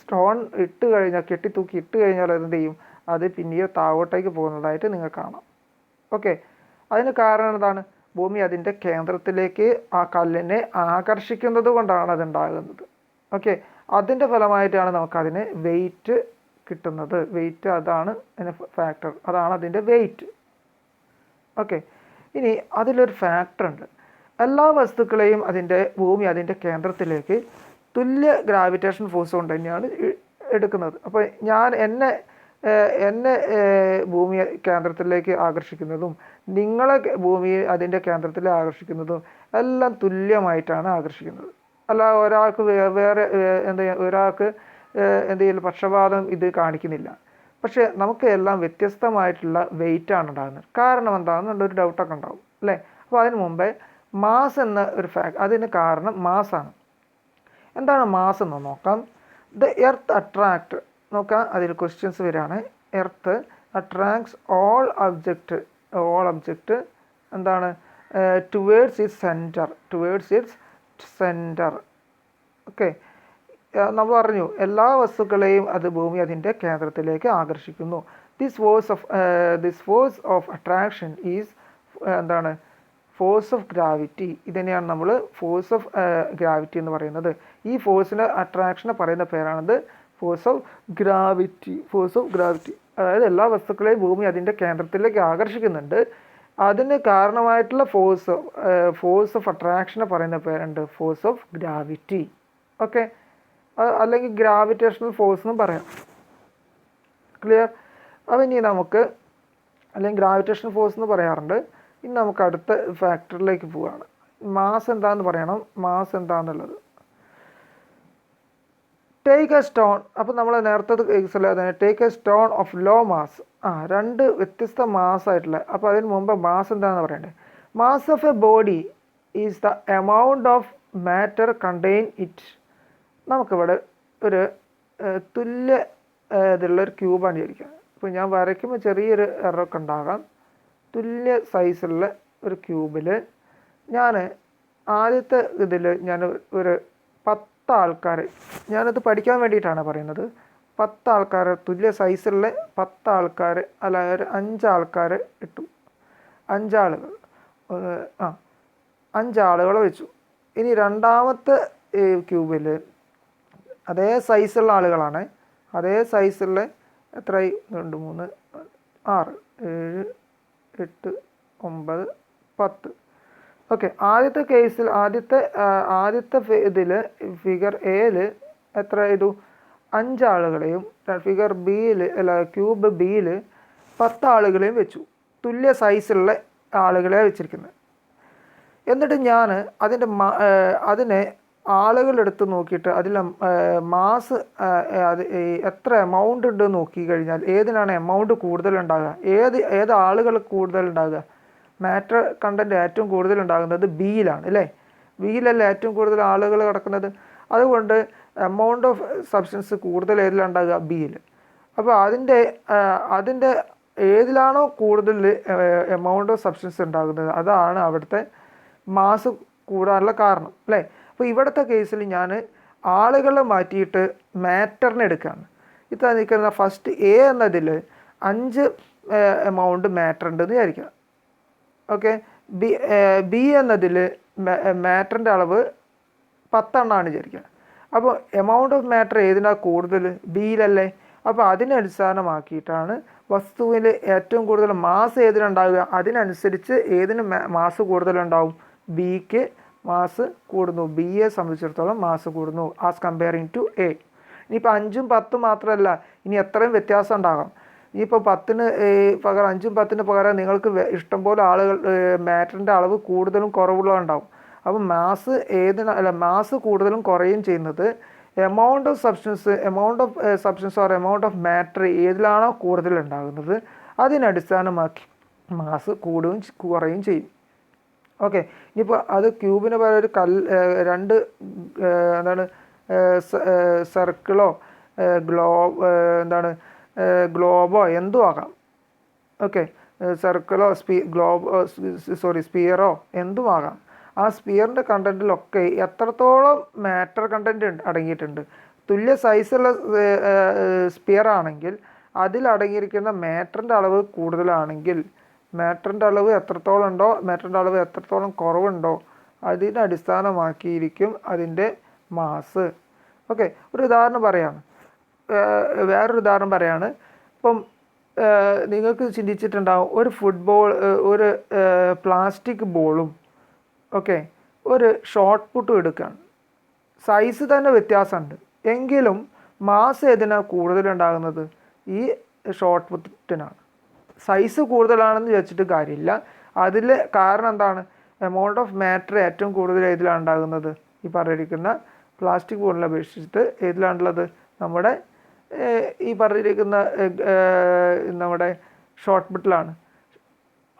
സ്റ്റോൺ ഇട്ട് കഴിഞ്ഞാൽ കെട്ടിത്തൂക്കി ഇട്ട് കഴിഞ്ഞാൽ എന്ത് ചെയ്യും, അത് പിന്നീട് താഴോട്ടേക്ക് പോകുന്നതായിട്ട് നിങ്ങൾക്ക് കാണാം. ഓക്കെ, അതിന് കാരണം എന്താണ്, ഭൂമി അതിൻ്റെ കേന്ദ്രത്തിലേക്ക് ആ കല്ലിനെ ആകർഷിക്കുന്നത് കൊണ്ടാണ് അതുണ്ടാകുന്നത്. ഓക്കെ, അതിൻ്റെ ഫലമായിട്ടാണ് നമുക്കതിന് വെയിറ്റ് കിട്ടുന്നത്. വെയിറ്റ് അതാണ് ഫാക്ടർ, അതാണ് അതിൻ്റെ വെയിറ്റ്. ഓക്കെ, ഇനി അതിലൊരു ഫാക്ടർ ഉണ്ട്. എല്ലാ വസ്തുക്കളെയും ഭൂമി അതിൻ്റെ കേന്ദ്രത്തിലേക്ക് തുല്യ ഗ്രാവിറ്റേഷൻ ഫോഴ്സ് കൊണ്ട് തന്നെയാണ് എടുക്കുന്നത്. അപ്പോൾ എന്നെ ഭൂമി കേന്ദ്രത്തിലേക്ക് ആകർഷിക്കുന്നതും നിങ്ങളെ ഭൂമി അതിൻ്റെ കേന്ദ്രത്തിൽ ആകർഷിക്കുന്നതും എല്ലാം തുല്യമായിട്ടാണ് ആകർഷിക്കുന്നത്. അല്ല ഒരാൾക്ക് വേറെ ഒരാൾക്ക് എന്തെങ്കിലും പക്ഷപാതം ഇത് കാണിക്കുന്നില്ല. പക്ഷേ നമുക്ക് എല്ലാം വ്യത്യസ്തമായിട്ടുള്ള വെയിറ്റാണ് ഉണ്ടാകുന്നത്. കാരണം എന്താണെന്നുള്ളൊരു ഡൗട്ടൊക്കെ ഉണ്ടാവും അല്ലേ. അപ്പോൾ അതിന് മുമ്പേ മാസ് എന്ന ഒരു അതിന് കാരണം മാസാണ്. എന്താണ് മാസ് എന്ന് നോക്കാം. ദ എർത്ത് അട്രാക്ട് നോക്കാം, അതിൽ ക്വസ്റ്റ്യൻസ് വരികയാണ്. എർത്ത് അട്രാക്ട്സ് ഓൾ ഒബ്ജക്റ്റ് എന്താണ് ടുവേർഡ്സ് ഇറ്റ്സ് സെൻറ്റർ. ഓക്കെ, നമ്മൾ പറഞ്ഞു എല്ലാ വസ്തുക്കളെയും അത് ഭൂമി അതിൻ്റെ കേന്ദ്രത്തിലേക്ക് ആകർഷിക്കുന്നു. This force of attraction is എന്താണ്, ഫോഴ്സ് ഓഫ് ഗ്രാവിറ്റി. ഇതിനെയാണ് നമ്മൾ ഫോഴ്സ് ഓഫ് ഗ്രാവിറ്റി എന്ന് പറയുന്നത്. ഈ ഫോഴ്സിന് അട്രാക്ഷനെ പറയുന്ന പേരാണത് ഫോഴ്സ് ഓഫ് ഗ്രാവിറ്റി. അതായത് എല്ലാ വസ്തുക്കളെയും ഭൂമി അതിൻ്റെ കേന്ദ്രത്തിലേക്ക് ആകർഷിക്കുന്നുണ്ട്. അതിന് കാരണമായിട്ടുള്ള ഫോഴ്സ് ഓഫ് അട്രാക്ഷനെ പറയുന്ന പേരുണ്ട് ഫോഴ്സ് ഓഫ് ഗ്രാവിറ്റി. ഓക്കെ, അല്ലെങ്കിൽ ഗ്രാവിറ്റേഷണൽ ഫോഴ്സ് എന്നും പറയാം. ക്ലിയർ? അപ്പോൾ ഇനി നമുക്ക് അല്ലെങ്കിൽ ഗ്രാവിറ്റേഷണൽ ഫോഴ്സ് എന്ന് പറയാറുണ്ട്. ഇനി നമുക്ക് അടുത്ത ഫാക്ടറിലേക്ക് പോവുകയാണ്. മാസ് എന്താണെന്ന് പറയണം, മാസ് എന്താണെന്നുള്ളത്. ടേക്ക് എ സ്റ്റോൺ, അപ്പോൾ നമ്മൾ നേരത്തെ കേസിൽ take a stone of low mass. രണ്ട് വ്യത്യസ്ത മാസ് ആയിട്ടുള്ള. അപ്പോൾ അതിന് മുമ്പ് മാസ് എന്താണെന്ന് പറയണ്ടേ. Mass of A body is the amount of matter contain it. നമുക്കിവിടെ ഒരു തുല്യ ഇതുള്ളൊരു ക്യൂബാണ് വിചാരിക്കുക. ഇപ്പോൾ ഞാൻ വരയ്ക്കുമ്പോൾ ചെറിയൊരു എററൊക്കെ ഉണ്ടാകാം. തുല്യ സൈസുള്ള ഒരു ക്യൂബിൽ ഞാൻ ആദ്യത്തെ ഇതിൽ ഞാൻ ഒരു 10 ആൾക്കാർ, ഞാനത് പഠിക്കാൻ വേണ്ടിയിട്ടാണ് പറയുന്നത്. 10 ആൾക്കാർ, തുല്യ സൈസുള്ള 10 ആൾക്കാർ, അല്ല ഒരു 5 ആൾക്കാർ ഇട്ടു. 5 ആളുകൾ 5 ആളുകളെ വെച്ചു. ഇനി രണ്ടാമത്തെ ക്യൂബിൽ അതേ സൈസുള്ള ആളുകളാണ്. അതേ സൈസുള്ള എത്രയായി, 2 3 6 7 8 9 10. ഓക്കെ, ആദ്യത്തെ കേസിൽ ആദ്യത്തെ ഇതിൽ ഫിഗർ എയിൽ എത്ര ചെയ്തു, 5 ആളുകളെയും ഫിഗർ ബിയിൽ ക്യൂബ് ബിയിൽ 10 ആളുകളെയും വെച്ചു. തുല്യ സൈസുള്ള ആളുകളെ വെച്ചിരിക്കുന്നത്. എന്നിട്ട് ഞാൻ അതിനെ ആളുകളെടുത്ത് നോക്കിയിട്ട് അതിൽ മാസ് എത്ര എമൗണ്ട് ഉണ്ട് നോക്കി കഴിഞ്ഞാൽ ഏതിനാണ് എമൗണ്ട് കൂടുതലുണ്ടാകുക, ഏത് ആളുകൾ കൂടുതലുണ്ടാകുക, മാറ്റർ കണ്ടൻറ്റ് ഏറ്റവും കൂടുതൽ ഉണ്ടാകുന്നത് ബിയിലാണ് അല്ലേ. ബിയിലല്ലേ ഏറ്റവും കൂടുതൽ ആളുകൾ കിടക്കുന്നത്. അതുകൊണ്ട് എമൗണ്ട് ഓഫ് സബ്സ്റ്റൻസ് കൂടുതൽ ഏതിലുണ്ടാകുക, ബിയിൽ. അപ്പോൾ അതിൻ്റെ ഏതിലാണോ കൂടുതൽ എമൗണ്ട് ഓഫ് സബ്സ്റ്റൻസ് ഉണ്ടാകുന്നത് അതാണ് അവിടുത്തെ മാസ് കൂടാനുള്ള കാരണം അല്ലേ. അപ്പോൾ ഇവിടുത്തെ കേസിൽ ഞാൻ ആളുകളെ മാറ്റിയിട്ട് മാറ്ററിനെ എടുക്കുകയാണ്. ഇത് നിൽക്കുന്ന ഫസ്റ്റ് എ എന്നതിൽ 5 എമൗണ്ട് മാറ്റർ ഉണ്ടെന്ന് വിചാരിക്കുക. ഓക്കെ, ബി എന്നതിൽ മാറ്ററിൻ്റെ അളവ് 10 എണ്ണമാണ് വിചാരിക്കുക. അപ്പോൾ എമൗണ്ട് ഓഫ് മാറ്റർ ഏതിനാണ് കൂടുതൽ, ബിയിലല്ലേ. അപ്പോൾ അതിനെ അടിസ്ഥാനമാക്കിയിട്ടാണ് വസ്തുവിൽ ഏറ്റവും കൂടുതൽ മാസ് ഏതിനുണ്ടാവുക, അതിനനുസരിച്ച് ഏതിന് മാസ് കൂടുതലുണ്ടാവും, ബിക്ക് മാസ് കൂടുന്നു. ബിയെ സംബന്ധിച്ചിടത്തോളം മാസ് കൂടുന്നു ആസ് കമ്പയറിങ് ടു എ. ഇനിയിപ്പോൾ 5ഉം 10ഉം മാത്രമല്ല, ഇനി എത്രയും വ്യത്യാസം ഉണ്ടാകാം. ഇനിയിപ്പോൾ 10ന് പകരം 5ഉം 10ന് പകരം നിങ്ങൾക്ക് ഇഷ്ടംപോലെ ആളുകൾ മാറ്ററിൻ്റെ അളവ് കൂടുതലും കുറവുള്ളതുണ്ടാവും. അപ്പം മാസ് കൂടുതലും കുറയും ചെയ്യുന്നത് amount of substance or amount of matter ഏതിലാണോ കൂടുതൽ ഉണ്ടാകുന്നത് അതിനടിസ്ഥാനമാക്കി മാസ് കൂടുകയും കുറയും ചെയ്യും. ഓക്കെ, ഇനിയിപ്പോൾ അത് ക്യൂബിന് പകരം ഒരു രണ്ട് സർക്കിളോ ഗ്ലോബോ എന്തും ആകാം. ഓക്കെ, സർക്കിളോ സ്പിയറോ എന്തും ആകാം. ആ സ്പിയറിൻ്റെ കണ്ടൻറ്റിലൊക്കെ എത്രത്തോളം മാറ്റർ കണ്ടൻറ്റ് അടങ്ങിയിട്ടുണ്ട്. തുല്യ സൈസുള്ള സ്പിയർ ആണെങ്കിൽ അതിലടങ്ങിയിരിക്കുന്ന മാറ്ററിൻ്റെ അളവ് കൂടുതലാണെങ്കിൽ മാറ്ററിൻ്റെ അളവ് എത്രത്തോളം ഉണ്ടോ, മാറ്ററിൻ്റെ അളവ് എത്രത്തോളം കുറവുണ്ടോ അതിനെ അടിസ്ഥാനമാക്കിയിരിക്കും അതിൻ്റെ മാസ്. ഓക്കെ, ഒരു ഉദാഹരണം പറയാണ്, വേറൊരു ഉദാഹരണം പറയാണ്. ഇപ്പം നിങ്ങൾക്ക് ചിന്തിച്ചിട്ടുണ്ടാവും, ഒരു പ്ലാസ്റ്റിക് ബോളും ഓക്കെ ഒരു ഷോട്ട് പുട്ടും എടുക്കുകയാണ്. സൈസ് തന്നെ വ്യത്യാസമുണ്ട്, എങ്കിലും മാസ് ഏതിനാണ് കൂടുതലുണ്ടാകുന്നത്? ഈ ഷോട്ട് പുട്ടിനാണ്. സൈസ് കൂടുതലാണെന്ന് വെച്ചിട്ട് കാര്യമില്ല. അതിൽ കാരണം എന്താണ്? എമൗണ്ട് ഓഫ് മാറ്റർ ഏറ്റവും കൂടുതൽ ഏതിലാണ് ഉണ്ടാകുന്നത്? ഈ പറഞ്ഞിരിക്കുന്ന പ്ലാസ്റ്റിക് ബോളിനെ അപേക്ഷിച്ചിട്ട് ഏതിലാണുള്ളത്? നമ്മുടെ ഈ പറഞ്ഞിരിക്കുന്ന നമ്മുടെ ഷോർട്ട് പുട്ടിലാണ്.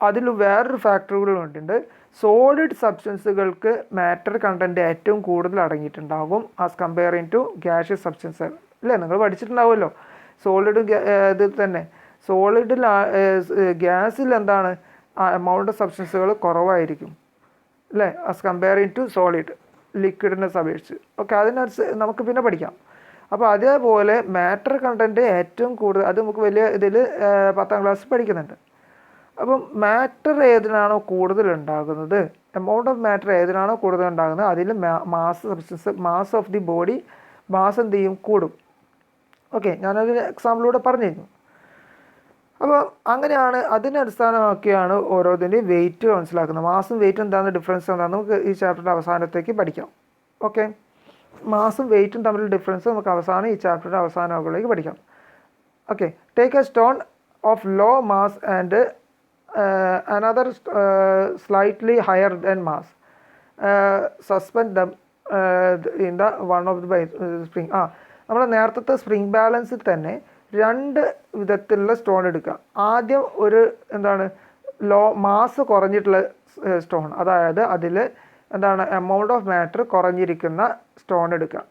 അതിൽ വേറൊരു ഫാക്ടറുകളും ഉണ്ട്. സോളിഡ് സബ്സ്റ്റൻസുകൾക്ക് മാറ്റർ കണ്ടൻറ്റ് ഏറ്റവും കൂടുതൽ അടങ്ങിയിട്ടുണ്ടാകും as comparing to gaseous substance. അല്ലേ, നിങ്ങൾ പഠിച്ചിട്ടുണ്ടാവുമല്ലോ സോളിഡും ഇതിൽ തന്നെ. ഗ്യാസിൽ എന്താണ് എമൗണ്ട് ഓഫ് സബ്സ്റ്റൻസുകൾ കുറവായിരിക്കും അല്ലേ, ആസ് കമ്പയറിങ് ടു സോളിഡ് ലിക്വിഡിനെ അപേക്ഷിച്ച്. ഓക്കെ, അതിനനുസരിച്ച് നമുക്ക് പിന്നെ പഠിക്കാം. അപ്പോൾ അതേപോലെ മാറ്റർ കണ്ടൻറ്റ് ഏറ്റവും കൂടുതൽ, അത് നമുക്ക് വലിയ ഇതിൽ 10ാം ക്ലാസ് പഠിക്കുന്നുണ്ട്. അപ്പം മാറ്റർ ഏതിനാണോ കൂടുതൽ ഉണ്ടാകുന്നത്, എമൗണ്ട് ഓഫ് മാറ്റർ ഏതിനാണോ കൂടുതൽ ഉണ്ടാകുന്നത് അതിൽ mass of the body mass എന്ത് ചെയ്യും? കൂടും. ഓക്കെ, ഞാനൊരു എക്സാമ്പിളിലൂടെ പറഞ്ഞു തരുന്നു. അപ്പോൾ അങ്ങനെയാണ്, അതിനെ അടിസ്ഥാനമാക്കിയാണ് ഓരോന്നിൻ്റെയും വെയിറ്റ് മനസ്സിലാക്കുന്നത്. മാസും വെയിറ്റും എന്താണെന്ന് ഡിഫറൻസ് എന്താണെന്ന് നമുക്ക് ഈ ചാപ്റ്ററിൻ്റെ അവസാനത്തേക്ക് പഠിക്കാം. ഓക്കെ, മാസും വെയിറ്റും തമ്മിലുള്ള ഡിഫറൻസ് നമുക്ക് അവസാനം ഈ ചാപ്റ്ററിൻ്റെ അവസാനങ്ങളിലേക്ക് പഠിക്കാം. Okay, take a stone of low mass and another slightly higher than mass, suspend them in the one of the spring. നമ്മൾ നേരത്തെ സ്പ്രിംഗ് ബാലൻസിൽ തന്നെ രണ്ട് വിധത്തിലുള്ള സ്റ്റോൺ എടുക്കുക. ആദ്യം ഒരു മാസ് കുറഞ്ഞിട്ടുള്ള സ്റ്റോൺ, അതായത് അതിൽ എമൗണ്ട് ഓഫ് മാറ്റർ കുറഞ്ഞിരിക്കുന്ന സ്റ്റോൺ എടുക്കുക.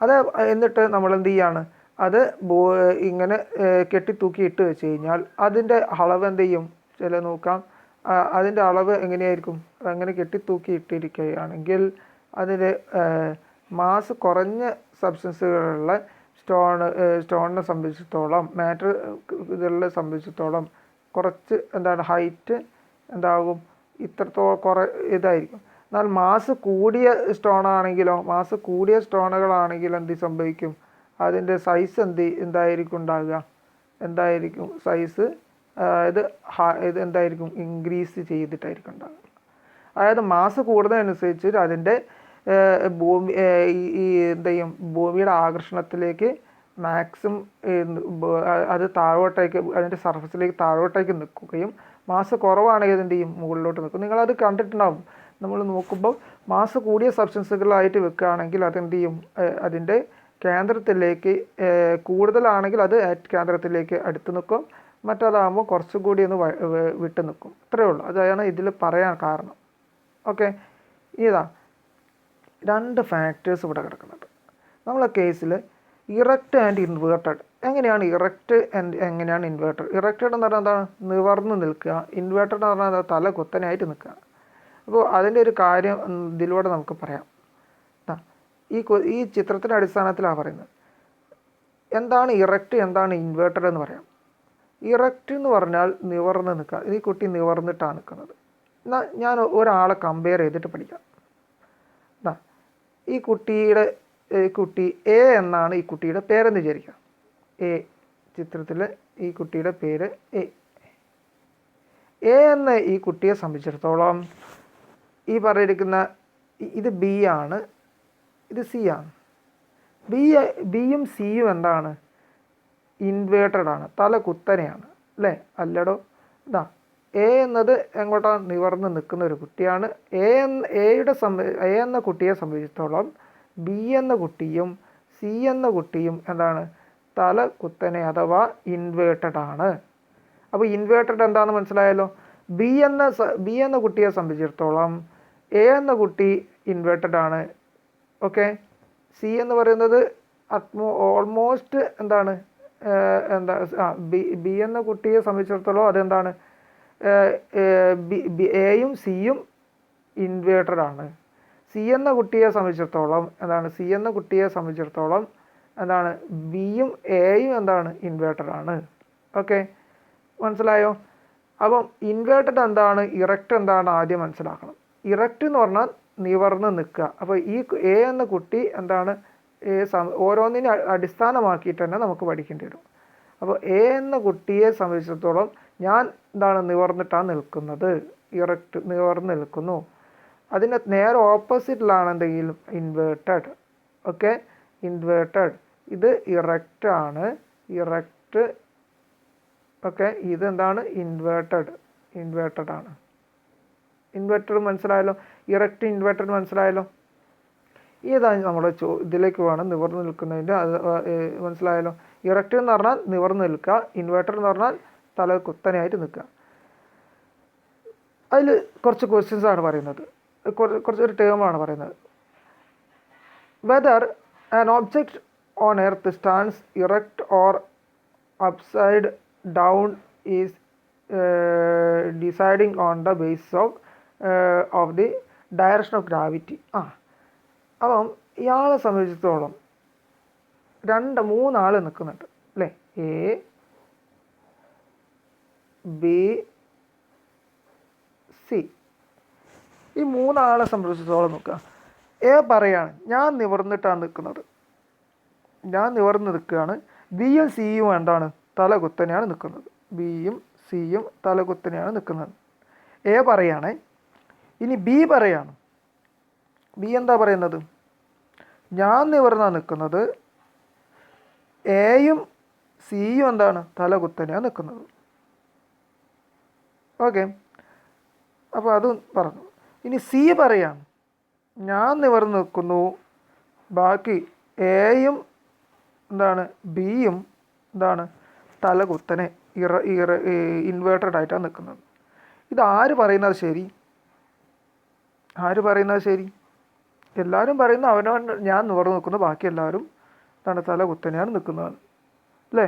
അത് എന്നിട്ട് നമ്മൾ എന്ത് ചെയ്യാണ്, അത് ഇങ്ങനെ കെട്ടിത്തൂക്കി ഇട്ട് വെച്ച് കഴിഞ്ഞാൽ അതിൻ്റെ അളവ് എന്ത് ചെയ്യും? നോക്കാം, അതിൻ്റെ അളവ് എങ്ങനെയായിരിക്കും? അതങ്ങനെ കെട്ടിത്തൂക്കി ഇട്ടിരിക്കുകയാണെങ്കിൽ അതിന് മാസ് കുറഞ്ഞ സബ്സ്റ്റൻസുകളുള്ള സ്റ്റോണിനെ സംബന്ധിച്ചിടത്തോളം, മാറ്റർ ഇതുകളെ സംബന്ധിച്ചിടത്തോളം കുറച്ച് ഹൈറ്റ് എന്താകും? ഇത്രത്തോളം ഇതായിരിക്കും. എന്നാൽ മാസ് കൂടിയ സ്റ്റോണുകളാണെങ്കിലോ എന്ത് സംഭവിക്കും? അതിൻ്റെ സൈസ് എന്തായിരിക്കും ഉണ്ടാകുക? സൈസ് ഇത് എന്തായിരിക്കും? ഇൻക്രീസ് ചെയ്തിട്ടായിരിക്കും ഉണ്ടാകുക. അതായത് മാസ് കൂടുന്നതനുസരിച്ച് അതിൻ്റെ ഭൂമിയുടെ ആകർഷണത്തിലേക്ക് മാക്സിമം അത് അതിൻ്റെ സർഫസിലേക്ക് താഴോട്ടേക്ക് നിൽക്കുകയും മാസ് കുറവാണെങ്കിൽ എന്ത് ചെയ്യും? മുകളിലോട്ട് നിൽക്കും. നിങ്ങളത് കണ്ടിട്ടുണ്ടാവും. നമ്മൾ നോക്കുമ്പോൾ മാസ് കൂടിയ സബ്സ്റ്റൻസുകളായിട്ട് വെക്കുകയാണെങ്കിൽ അതെന്ത് ചെയ്യും? അതിൻ്റെ കേന്ദ്രത്തിലേക്ക് കൂടുതലാണെങ്കിൽ അത് കേന്ദ്രത്തിലേക്ക് അടുത്ത് നിൽക്കും, മറ്റതാകുമ്പോൾ കുറച്ചുകൂടി ഒന്ന് വിട്ട് നിൽക്കും. ഇത്രയേ ഉള്ളൂ. അതാണ് ഇതിൽ പറയാൻ കാരണം. ഓക്കെ, ഇതാ രണ്ട് ഫാക്ടേഴ്സ് ഇവിടെ കിടക്കുന്നത്. നമ്മളെ കേസിൽ ഇറക്റ്റ് ആൻഡ് ഇൻവേർട്ടഡ്. എങ്ങനെയാണ് ഇറക്റ്റ് ആൻഡ് എങ്ങനെയാണ് ഇൻവേർട്ടഡ്? ഇറക്റ്റഡ് എന്ന് പറഞ്ഞാൽ എന്താണ്? നിവർന്ന് നിൽക്കുക. ഇൻവേർട്ടഡ് എന്ന് പറഞ്ഞാൽ തല കുത്തനായിട്ട് നിൽക്കുക. അപ്പോൾ അതിൻ്റെ ഒരു കാര്യം ഇതിലൂടെ നമുക്ക് പറയാം. ഈ ചിത്രത്തിൻ്റെ അടിസ്ഥാനത്തിലാണ് പറയുന്നത്. എന്താണ് ഇറക്റ്റ്, എന്താണ് ഇൻവേർട്ടഡ് എന്ന് പറയാം. ഇറക്റ്റ് എന്ന് പറഞ്ഞാൽ നിവർന്ന് നിൽക്കുക. ഈ കുട്ടി നിവർന്നിട്ടാണ് നിൽക്കുന്നത്. എന്നാൽ ഞാൻ ഒരാളെ കമ്പയർ ചെയ്തിട്ട് പഠിക്കാം. ഈ കുട്ടി എ എന്നാണ് ഈ കുട്ടിയുടെ പേരെന്ന് വിചാരിക്കുക. എ, ചിത്രത്തിൽ ഈ കുട്ടിയുടെ പേര് എ. എന്ന ഈ കുട്ടിയെ സംബന്ധിച്ചിടത്തോളം ഈ പറഞ്ഞിരിക്കുന്ന ഇത് ബി ആണ്, ഇത് സി ആണ്. ബിയും സിയും എന്താണ്? ഇൻവേർട്ടഡ് ആണ്, തല കുത്തനെയാണ് അല്ലേ? അല്ലടോ, എ എന്നത് എങ്ങോട്ടാണ് നിവർന്ന് നിൽക്കുന്ന ഒരു കുട്ടിയാണ്. എ എന്ന കുട്ടിയെ സംബന്ധിച്ചിടത്തോളം ബി എന്ന കുട്ടിയും സി എന്ന കുട്ടിയും എന്താണ്, തല കുത്തനെ അഥവാ ഇൻവേർട്ടഡ് ആണ്. അപ്പോൾ ഇൻവേർട്ടഡ് എന്താണെന്ന് മനസ്സിലായല്ലോ. ബി എന്ന കുട്ടിയെ സംബന്ധിച്ചിടത്തോളം എ എന്ന കുട്ടി ഇൻവേർട്ടഡ് ആണ്. ഓക്കെ. സി എന്ന് പറയുന്നത് ഓൾമോസ്റ്റ് എന്താണ്, ബി എന്ന കുട്ടിയെ സംബന്ധിച്ചിടത്തോളം അതെന്താണ്, എയും സിയും ഇൻവേർട്ടഡ് ആണ്. സി എന്ന കുട്ടിയെ സംബന്ധിച്ചിടത്തോളം എന്താണ്, ബിയും എയും എന്താണ്, ഇൻവേർട്ടഡ് ആണ്. ഓക്കെ, മനസ്സിലായോ? അപ്പം ഇൻവേർട്ടഡ് എന്താണ്, ഇറക്റ്റ് എന്താണ് ആദ്യം മനസ്സിലാക്കണം. ഇറക്റ്റ് എന്ന് പറഞ്ഞാൽ നിവർന്ന് നിൽക്കുക. അപ്പോൾ ഈ എ എന്ന കുട്ടി എന്താണ്, ഓരോന്നിനെ അടിസ്ഥാനമാക്കിയിട്ട് തന്നെ നമുക്ക് പഠിക്കേണ്ടി വരും. അപ്പോൾ എ എന്ന കുട്ടിയെ സംബന്ധിച്ചിടത്തോളം ഞാൻ എന്താണ്, നിവർന്നിട്ടാണ് നിൽക്കുന്നത്, ഇറക്റ്റ്, നിവർന്ന് നിൽക്കുന്നു. അതിന് നേരെ ഓപ്പോസിറ്റിലാണ് എന്തെങ്കിലും ഇൻവേർട്ടഡ്. Okay, inverted. ഇത് ഇറക്റ്റ് ആണ്, ഇറക്റ്റ്. ഓക്കെ, ഇതെന്താണ്, ഇൻവേർട്ടഡ് ആണ്. ഇൻവേർട്ടഡ് മനസ്സിലായല്ലോ, ഇറക്റ്റ് ഇൻവേർട്ടഡ് മനസ്സിലായല്ലോ. ഇതാണ് നമ്മുടെ ഇതിലേക്ക് വേണം നിവർന്ന് നിൽക്കുന്നതിൻ്റെ, അത് മനസ്സിലായല്ലോ. ഇറക്റ്റ് എന്ന് പറഞ്ഞാൽ നിവർന്ന് നിൽക്കുക, ഇൻവേർട്ടർ എന്ന് പറഞ്ഞാൽ തല കുത്തനെയായിട്ട് നിൽക്കുക. അതിൽ കുറച്ച് ക്വസ്റ്റ്യൻസ് ആണ് പറയുന്നത്, കുറച്ചൊരു ടേമാണ് പറയുന്നത്. Whether an object on earth stands erect or upside down is deciding on the basis of the direction of gravity. അപ്പം ഇയാളെ സംബന്ധിച്ചിടത്തോളം മൂന്നാൾ നിൽക്കുന്നുണ്ട് അല്ലേ, എ ബി സി. ഈ മൂന്നാളെ സംബന്ധിച്ചിടത്തോളം നോക്കുക. എ പറയാണ് ഞാൻ നിവർന്നിട്ടാണ് നിൽക്കുന്നത്, ഞാൻ നിവർന്ന് നിൽക്കുകയാണ്. ബിയും സിയും എന്താണ്, തല കുത്തനെയാണ് നിൽക്കുന്നത്. ബിയും സിയും തല കുത്തനെയാണ് നിൽക്കുന്നത്. എ പറയാണ്. ഇനി ബി പറയാണ്. ബി എന്താ പറയുന്നത്, ഞാൻ നിവർന്നാണ് നിൽക്കുന്നത്, എയും സിയും എന്താണ്, തല കുത്തനെയാണ് നിൽക്കുന്നത്. ഓക്കെ, അപ്പോൾ അതും പറഞ്ഞു. ഇനി സി പറയാണ് ഞാൻ നിവർന്ന് നിൽക്കുന്നു, ബാക്കി എയും എന്താണ്, ബിയും എന്താണ്, തല കുത്തനെ ഇൻവേർട്ടഡ് ആയിട്ടാണ് നിൽക്കുന്നത്. ഇത് ആര് പറയുന്നത് ശരി? എല്ലാവരും പറയുന്ന അവനവൻ ഞാൻ നിവർന്ന് നിൽക്കുന്നു, ബാക്കി എല്ലാവരും എന്താണ്, തല കുത്തനെയാണ് നിൽക്കുന്നത് അല്ലേ.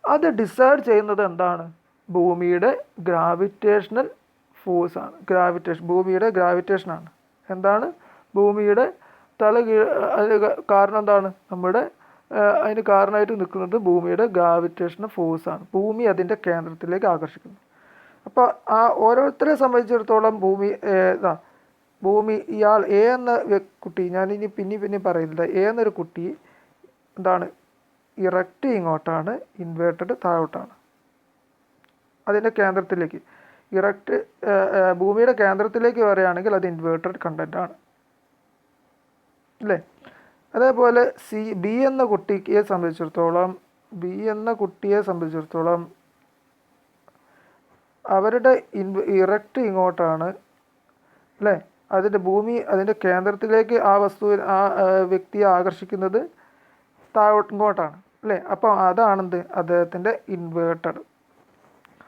അത് ഡിസൈഡ് ചെയ്യുന്നത് എന്താണ്, ഭൂമിയുടെ ഗ്രാവിറ്റേഷണൽ ഫോഴ്സാണ്. ഭൂമിയുടെ ഗ്രാവിറ്റേഷനാണ്. എന്താണ്, ഭൂമിയുടെ കാരണം എന്താണ്, അതിന് കാരണമായിട്ട് നിൽക്കുന്നത് ഭൂമിയുടെ ഗ്രാവിറ്റേഷണൽ ഫോഴ്സാണ്. ഭൂമി അതിൻ്റെ കേന്ദ്രത്തിലേക്ക് ആകർഷിക്കുന്നു. അപ്പോൾ ആ ഓരോരുത്തരെ സംബന്ധിച്ചിടത്തോളം ഭൂമി ഇയാൾ എ എന്ന കുട്ടി, ഞാനിനി പിന്നെ പറയുന്നത്, എ എന്നൊരു കുട്ടി എന്താണ്, ഇറക്റ്റ് ഇങ്ങോട്ടാണ്, ഇൻവേർട്ടഡ് താഴോട്ടാണ്. അതിൻ്റെ കേന്ദ്രത്തിലേക്ക് ഇറക്റ്റ്, ഭൂമിയുടെ കേന്ദ്രത്തിലേക്ക് വരികയാണെങ്കിൽ അത് ഇൻവേർട്ടഡ് കണ്ടൻ്റ് ആണ് അല്ലേ. അതേപോലെ ബി എന്ന കുട്ടിയെ സംബന്ധിച്ചിടത്തോളം അവരുടെ ഇറക്റ്റ് ഇങ്ങോട്ടാണ് അല്ലേ. ഭൂമി അതിൻ്റെ കേന്ദ്രത്തിലേക്ക് ആ വ്യക്തിയെ ആകർഷിക്കുന്നത് ഇങ്ങോട്ടാണ് അല്ലേ. അപ്പോൾ അതാണെന്ത്, അദ്ദേഹത്തിൻ്റെ ഇൻവേർട്ടഡ്.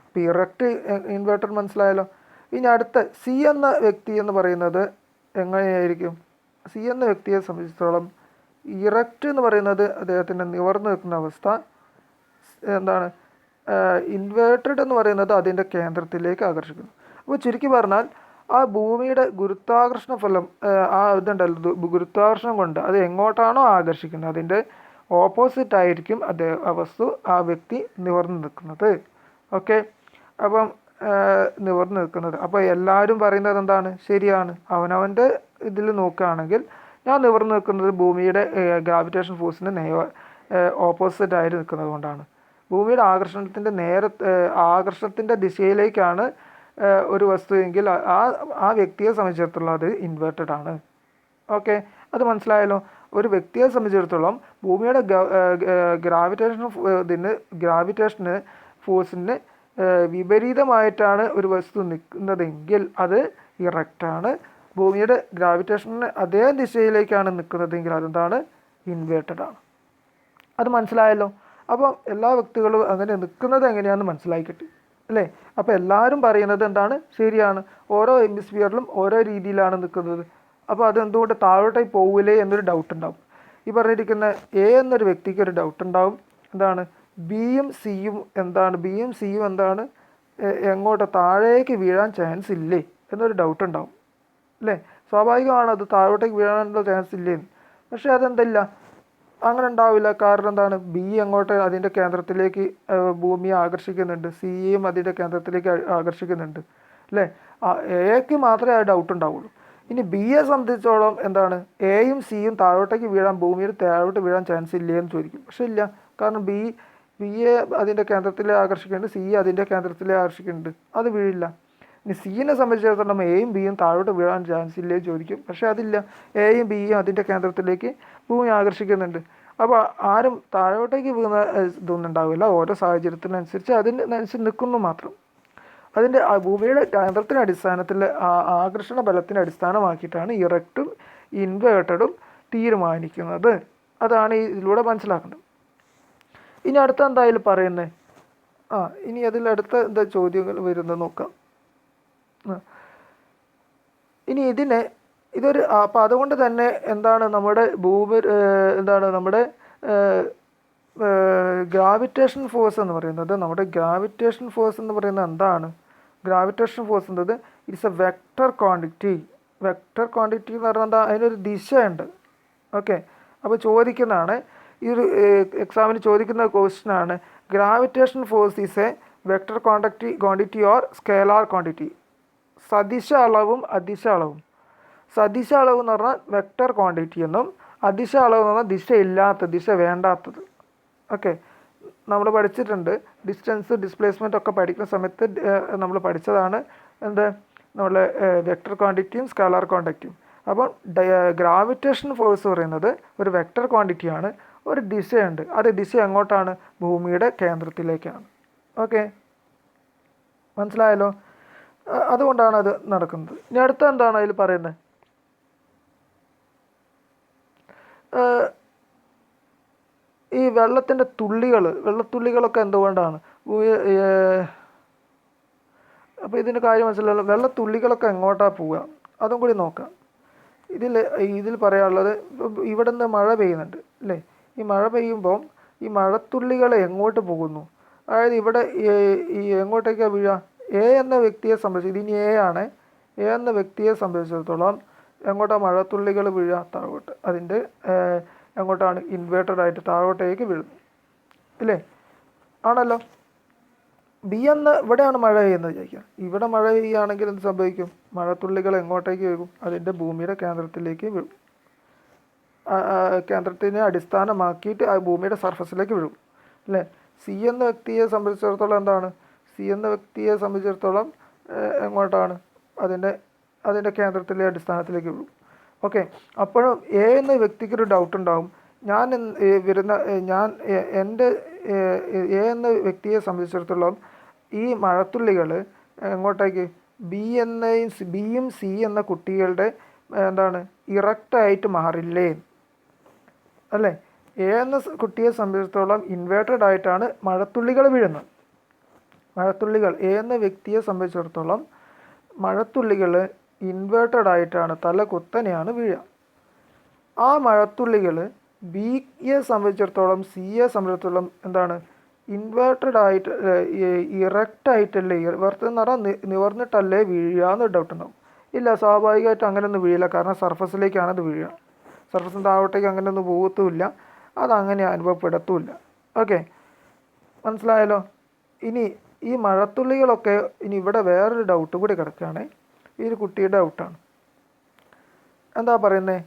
അപ്പോൾ ഇറക്റ്റ് ഇൻവേർട്ടഡ് മനസ്സിലായല്ലോ. ഇനി അടുത്ത സി എന്ന വ്യക്തി എന്ന് പറയുന്നത് എങ്ങനെയായിരിക്കും? സി എന്ന വ്യക്തിയെ സംബന്ധിച്ചിടത്തോളം ഇറക്റ്റ് എന്ന് പറയുന്നത് അദ്ദേഹത്തിൻ്റെ നിവർന്ന് നിൽക്കുന്ന അവസ്ഥ, എന്താണ്, ഇൻവേർട്ടഡ് എന്ന് പറയുന്നത് അതിൻ്റെ കേന്ദ്രത്തിലേക്ക് ആകർഷിക്കുന്നു. അപ്പോൾ ചുരുക്കി പറഞ്ഞാൽ ആ ഭൂമിയുടെ ഗുരുത്വാകർഷണ ഫലം, ഗുരുത്വാകർഷണം കൊണ്ട് അത് എങ്ങോട്ടാണോ ആകർഷിക്കുന്നത് അതിൻ്റെ ഓപ്പോസിറ്റ് ആയിരിക്കും ആ വ്യക്തി നിവർന്ന് നിൽക്കുന്നത്. ഓക്കെ, അപ്പം നിവർന്ന് നിൽക്കുന്നത്. അപ്പോൾ എല്ലാവരും പറയുന്നത് എന്താണ്, ശരിയാണ്. അവനവൻ്റെ ഇതിൽ നോക്കുകയാണെങ്കിൽ ഞാൻ നിവർന്ന് നിൽക്കുന്നത് ഭൂമിയുടെ ഗ്രാവിറ്റേഷൻ ഫോഴ്സിന് ഓപ്പോസിറ്റ് ആയിട്ട് നിൽക്കുന്നത് കൊണ്ടാണ്. ഭൂമിയുടെ ആകർഷണത്തിൻ്റെ ദിശയിലേക്കാണ് ഒരു വസ്തുവെങ്കിൽ ആ വ്യക്തിയെ സംബന്ധിച്ചിടത്തോളം അത് ഇൻവേർട്ടഡ് ആണ്. ഓക്കെ, അത് മനസ്സിലായല്ലോ. ഒരു വ്യക്തിയെ സംബന്ധിച്ചിടത്തോളം ഭൂമിയുടെ ഗ്രാവിറ്റേഷൻ ഫോഴ്സിന് വിപരീതമായിട്ടാണ് ഒരു വസ്തു നിൽക്കുന്നതെങ്കിൽ അത് ഇറക്റ്റാണ്. ഭൂമിയുടെ ഗ്രാവിറ്റേഷന് അതേ ദിശയിലേക്കാണ് നിൽക്കുന്നതെങ്കിൽ അതെന്താണ്? ഇൻവേർട്ടഡ് ആണ്. അത് മനസ്സിലായല്ലോ. അപ്പം എല്ലാ വ്യക്തികളും അങ്ങനെ നിൽക്കുന്നത് എങ്ങനെയാണെന്ന് മനസ്സിലാക്കി കിട്ടി അല്ലേ? അപ്പോൾ എല്ലാവരും പറയുന്നത് എന്താണ്? ശരിയാണ്, ഓരോ ഹെമിസ്ഫിയറിലും ഓരോ രീതിയിലാണ് നിൽക്കുന്നത്. അപ്പോൾ അതെന്തുകൊണ്ട് താഴോട്ടേക്ക് പോവില്ലേ എന്നൊരു ഡൗട്ട് ഉണ്ടാവും. ഈ പറഞ്ഞിരിക്കുന്ന എ എന്നൊരു വ്യക്തിക്ക് ഒരു ഡൗട്ട് ഉണ്ടാവും. എന്താണ്? ബിയും സിയും എന്താണ് എങ്ങോട്ട് താഴേക്ക് വീഴാൻ ചാൻസ് ഇല്ലേ എന്നൊരു ഡൗട്ട് ഉണ്ടാവും അല്ലേ? സ്വാഭാവികമാണ്, അത് താഴോട്ടേക്ക് വീഴാനുള്ള ചാൻസ് ഇല്ലേന്ന്. പക്ഷേ അതെന്തല്ല, അങ്ങനെ ഉണ്ടാവില്ല. കാരണം എന്താണ്? ബി അങ്ങോട്ട് അതിൻ്റെ കേന്ദ്രത്തിലേക്ക് ഭൂമിയെ ആകർഷിക്കുന്നുണ്ട്, സിയും അതിൻ്റെ കേന്ദ്രത്തിലേക്ക് ആകർഷിക്കുന്നുണ്ട് അല്ലേ? എക്ക് മാത്രമേ ആ ഡൗട്ട് ഉണ്ടാവുള്ളൂ. ഇനി ബിയെ സംബന്ധിച്ചോളം എന്താണ്? എയും സിയും താഴോട്ടേക്ക് വീഴാൻ, ഭൂമിയിൽ താഴോട്ട് വീഴാൻ ചാൻസ് ഇല്ലേ എന്ന് ചോദിക്കും. പക്ഷെ ഇല്ല, കാരണം ബിയെ അതിൻ്റെ കേന്ദ്രത്തിലെ ആകർഷിക്കുന്നുണ്ട്, സിയെ അതിൻ്റെ കേന്ദ്രത്തിലെ ആകർഷിക്കുന്നുണ്ട്, അത് വീഴില്ല. ഇനി സിയെ സംബന്ധിച്ചിടത്തോളം എയും ബിയും താഴോട്ട് വീഴാൻ ചാൻസ് ഇല്ലേ ചോദിക്കും. പക്ഷേ അതില്ല, എയും ബിയും അതിൻ്റെ കേന്ദ്രത്തിലേക്ക് ഭൂമി ആകർഷിക്കുന്നുണ്ട്. അപ്പോൾ ആരും താഴോട്ടേക്ക് വീഴുന്ന ഇതൊന്നും ഉണ്ടാവില്ല. ഓരോ സാഹചര്യത്തിനനുസരിച്ച് അതിനനുസരിച്ച് നിൽക്കുന്നു മാത്രം. അതിൻ്റെ ഭൂമിയുടെ കേന്ദ്രത്തിൻ്റെ അടിസ്ഥാനത്തിൽ ആകർഷണ ബലത്തിൻ്റെ അടിസ്ഥാനമാക്കിയിട്ടാണ് ഇറക്റ്റും ഇൻവേർട്ടഡും തീരുമാനിക്കുന്നത്. അതാണ് ഇതിലൂടെ മനസ്സിലാക്കുന്നത്. ഇനി അടുത്ത എന്തായാലും പറയുന്നത്, ഇനി അതിലടുത്ത എന്താ ചോദ്യങ്ങൾ വരുന്നത് നോക്കാം. ഇനി അപ്പോൾ അതുകൊണ്ട് തന്നെ എന്താണ് നമ്മുടെ നമ്മുടെ ഗ്രാവിറ്റേഷൻ ഫോഴ്സ് എന്ന് പറയുന്നത്, എന്താണ്? ഗ്രാവിറ്റേഷൻ ഫോഴ്സ് എന്നത് it's A vector quantity. Vector quantity എന്ന് പറഞ്ഞാൽ എന്താ? അതിനൊരു ദിശയുണ്ട്. ഓക്കെ, അപ്പോൾ ചോദിക്കുന്നതാണ്, ഈ ഒരു എക്സാമിന് ചോദിക്കുന്ന ക്വസ്റ്റ്യനാണ്, gravitation force is a vector quantity or scalar quantity. സദിശ അളവും അദിശ അളവും. സദിശ അളവ് എന്ന് പറഞ്ഞാൽ വെക്ടർ ക്വാണ്ടിറ്റി എന്നും, അദിശ അളവ് എന്ന് പറഞ്ഞാൽ ദിശ വേണ്ടാത്തത്. ഓക്കെ, നമ്മൾ പഠിച്ചിട്ടുണ്ട്, ഡിസ്റ്റൻസ് ഡിസ്പ്ലേസ്മെൻ്റ് ഒക്കെ പഠിക്കുന്ന സമയത്ത് നമ്മൾ പഠിച്ചതാണ് നമ്മളെ വെക്ടർ ക്വാണ്ടിറ്റിയും സ്കാലാർ ക്വാണ്ടിറ്റിയും. അപ്പം ഗ്രാവിറ്റേഷൻ ഫോഴ്സ് പറയുന്നത് ഒരു വെക്ടർ ക്വാണ്ടിറ്റിയാണ്, ഒരു ദിശയുണ്ട്. അത് ദിശ എങ്ങോട്ടാണ്? ഭൂമിയുടെ കേന്ദ്രത്തിലേക്കാണ്. ഓക്കെ, മനസ്സിലായല്ലോ. അതുകൊണ്ടാണ് അത് നടക്കുന്നത്. ഇനി അടുത്ത എന്താണ് അതിൽ പറയുന്നത്? ഈ വെള്ളത്തിൻ്റെ വെള്ളത്തുള്ളികളൊക്കെ എന്തുകൊണ്ടാണ്? അപ്പോൾ ഇതിൻ്റെ കാര്യം മനസ്സിലായല്ലോ. വെള്ളത്തുള്ളികളൊക്കെ എങ്ങോട്ടാണ് പോവുക അതും കൂടി നോക്കാം. ഇതിൽ പറയാനുള്ളത്, ഇവിടെ നിന്ന് മഴ പെയ്യുന്നുണ്ട് അല്ലേ? ഈ മഴ പെയ്യുമ്പം ഈ മഴത്തുള്ളികൾ എങ്ങോട്ട് പോകുന്നു? അതായത് ഇവിടെ എങ്ങോട്ടേക്കാണ് വീഴുക? എ എന്ന വ്യക്തിയെ സംബന്ധിച്ച്, ഇനി എ എന്ന വ്യക്തിയെ സംബന്ധിച്ചിടത്തോളം എങ്ങോട്ടാണ് മഴത്തുള്ളികൾ വീഴുക? താഴോട്ട്. അതിൻ്റെ എങ്ങോട്ടാണ്? ഇൻവേർട്ടഡ് ആയിട്ട് താഴോട്ടേക്ക് വീഴുന്നു ഇല്ലേ? ആണല്ലോ. ബി എന്ന ഇവിടെയാണ് മഴ പെയ്യുന്നത് വിചാരിക്കുക. ഇവിടെ മഴ പെയ്യുകയാണെങ്കിൽ എന്ത് സംഭവിക്കും? മഴത്തുള്ളികൾ എങ്ങോട്ടേക്ക് വീഴും? അതിൻ്റെ ഭൂമിയുടെ കേന്ദ്രത്തിലേക്ക് വീഴും. കേന്ദ്രത്തിനെ അടിസ്ഥാനമാക്കിയിട്ട് ആ ഭൂമിയുടെ സർഫസിലേക്ക് വീഴും അല്ലേ? സി എന്ന വ്യക്തിയെ സംബന്ധിച്ചിടത്തോളം എന്താണ്? സി എന്ന വ്യക്തിയെ സംബന്ധിച്ചിടത്തോളം എങ്ങോട്ടാണ്? അതിൻ്റെ കേന്ദ്രത്തിലെ അടിസ്ഥാനത്തിലേക്ക് വീഴും. ഓക്കെ, അപ്പോഴും എ എന്ന വ്യക്തിക്കൊരു ഡൗട്ട് ഉണ്ടാവും. എൻ്റെ എ എന്ന വ്യക്തിയെ സംബന്ധിച്ചിടത്തോളം ഈ മഴത്തുള്ളികൾ എങ്ങോട്ടേക്ക്? ബിയും സി എന്ന കുട്ടികളുടെ എന്താണ്? ഇറക്റ്റായിട്ട് മാറില്ലേ അല്ലേ? എ എന്ന കുട്ടിയെ സംബന്ധിച്ചിടത്തോളം ഇൻവേർട്ടഡ് ആയിട്ടാണ് മഴത്തുള്ളികൾ വീഴുന്നത്. എ എന്ന വ്യക്തിയെ സംബന്ധിച്ചിടത്തോളം മഴത്തുള്ളികൾ ഇൻവേർട്ടഡ് ആയിട്ടാണ്, തല കുത്തനെയാണ് വീഴുക. ആ മഴത്തുള്ളികൾ ബിയെ സംബന്ധിച്ചിടത്തോളം, സിയെ സംബന്ധിച്ചിടത്തോളം എന്താണ്? ഇൻവേർട്ടഡ് ആയിട്ട്, ഇറക്റ്റായിട്ടല്ലേ, എന്ന് പറഞ്ഞാൽ നിവർന്നിട്ടല്ലേ വീഴുക എന്നൊരു ഡൗട്ട് ഉണ്ടാവും. ഇല്ല, സ്വാഭാവികമായിട്ടും അങ്ങനെയൊന്നും വീഴില്ല. കാരണം സർഫസിലേക്കാണ് അത് വീഴുക. സർഫസിൻ്റെ താഴോട്ടേക്ക് അങ്ങനെയൊന്നും പോകത്തുമില്ല, അതങ്ങനെ അനുഭവപ്പെടത്തുമില്ല. ഓക്കെ, മനസ്സിലായല്ലോ. ഇനി ഈ മഴത്തുള്ളികളൊക്കെ, ഇനി ഇവിടെ വേറൊരു ഡൗട്ട് കൂടി കിടക്കുകയാണ്. ഈ ഒരു കുട്ടിയുടെ ഡൗട്ടാണ്. എന്താ പറയുന്നത്?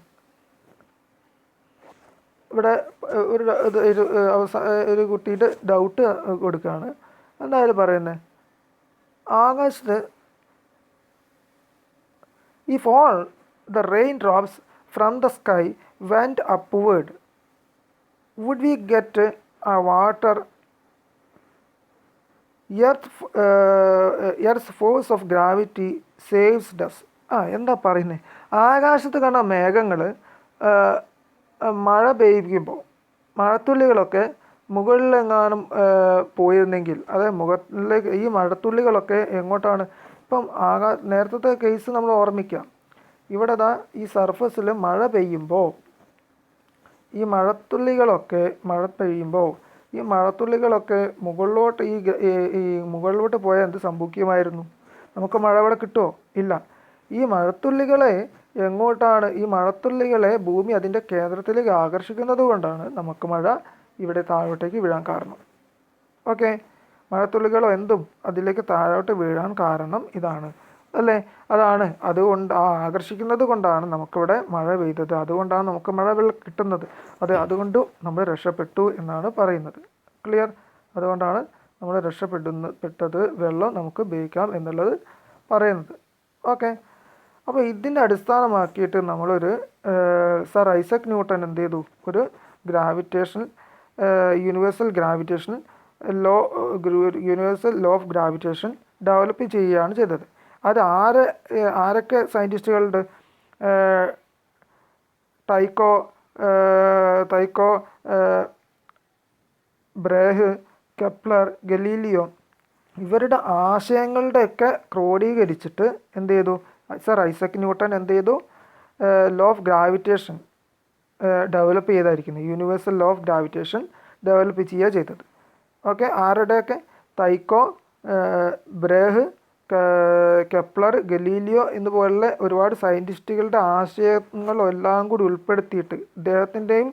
ഇവിടെ ഒരു കുട്ടിയുടെ ഡൗട്ട് കൊടുക്കുകയാണ്. എന്തായാലും പറയുന്നത്, ആകാശത്ത് if all the raindrops from the sky went upward, would we get a water earth force of gravity saves does. എന്താ പറയുന്നത്, ആകാശത്ത് കാണുന്ന മേഘങ്ങൾ മഴ പെയ്യുമ്പോൾ മഴത്തുള്ളികളൊക്കെ മുകളിലെങ്ങാനും പോയിരുന്നെങ്കിൽ, അതായത് മുകളിലേക്ക് ഈ മഴത്തുള്ളികളൊക്കെ എങ്ങോട്ടാണ്, ഇപ്പം നേരത്തെ കേസ് നമ്മൾ ഓർമ്മിക്കാം. ഇവിടെ ഈ സർഫസിൽ മഴ പെയ്യുമ്പോൾ ഈ മഴത്തുള്ളികളൊക്കെ മുകളിലോട്ട് ഈ മുകളിലോട്ട് പോയാൽ എന്ത് സംഭവിക്കുമായിരുന്നു? നമുക്ക് മഴ ഇവിടെ കിട്ടുമോ? ഇല്ല. ഈ മഴത്തുള്ളികളെ എങ്ങോട്ടാണ്, ഈ മഴത്തുള്ളികളെ ഭൂമി അതിൻ്റെ കേന്ദ്രത്തിലേക്ക് ആകർഷിക്കുന്നത് കൊണ്ടാണ് നമുക്ക് മഴ ഇവിടെ താഴോട്ടേക്ക് വീഴാൻ കാരണം. ഓക്കെ, മഴത്തുള്ളികളോ എന്തും അതിലേക്ക് താഴോട്ട് വീഴാൻ കാരണം ഇതാണ്, അല്ലേ? അതുകൊണ്ട് ആകർഷിക്കുന്നത് കൊണ്ടാണ് നമുക്കിവിടെ മഴ പെയ്തത്. അതുകൊണ്ടാണ് നമുക്ക് മഴ വെള്ളം കിട്ടുന്നത്. അതുകൊണ്ട് നമ്മൾ രക്ഷപ്പെട്ടു എന്നാണ് പറയുന്നത്. ക്ലിയർ? അതുകൊണ്ടാണ് നമ്മൾ രക്ഷപ്പെട്ടത്, വെള്ളം നമുക്ക് ഉപയോഗിക്കാം എന്നുള്ളത് പറയുന്നത്. ഓക്കെ, അപ്പോൾ ഇതിൻ്റെ അടിസ്ഥാനമാക്കിയിട്ട് നമ്മളൊരു സർ ഐസക് ന്യൂട്ടൺ എന്ത് ചെയ്തു, ഒരു universal law of gravitation develop ചെയ്യുകയാണ് ചെയ്തത്. അത് ആരൊക്കെ സയൻറ്റിസ്റ്റുകളുണ്ട്? ടൈക്കോ, ബ്രേഹ്, കെപ്ലർ, ഗലീലിയോ ഇവരുടെ ആശയങ്ങളുടെയൊക്കെ ക്രോഡീകരിച്ചിട്ട് എന്ത് ചെയ്തു, സർ ഐസക് ന്യൂട്ടൺ എന്ത് ചെയ്തു, ലോ ഓഫ് ഗ്രാവിറ്റേഷൻ ഡെവലപ്പ് ചെയ്തായിരിക്കുന്നത്, universal law of gravitation develop ചെയ്യുക ചെയ്തത്. ഓക്കെ, ആരുടെയൊക്കെ? ടൈക്കോ, ബ്രേഹ്, കെപ്ലർ, ഗലീലിയോ എന്നുപോലുള്ള ഒരുപാട് സയൻറ്റിസ്റ്റുകളുടെ ആശയങ്ങളെല്ലാം കൂടി ഉൾപ്പെടുത്തിയിട്ട് ഇദ്ദേഹത്തിൻ്റെയും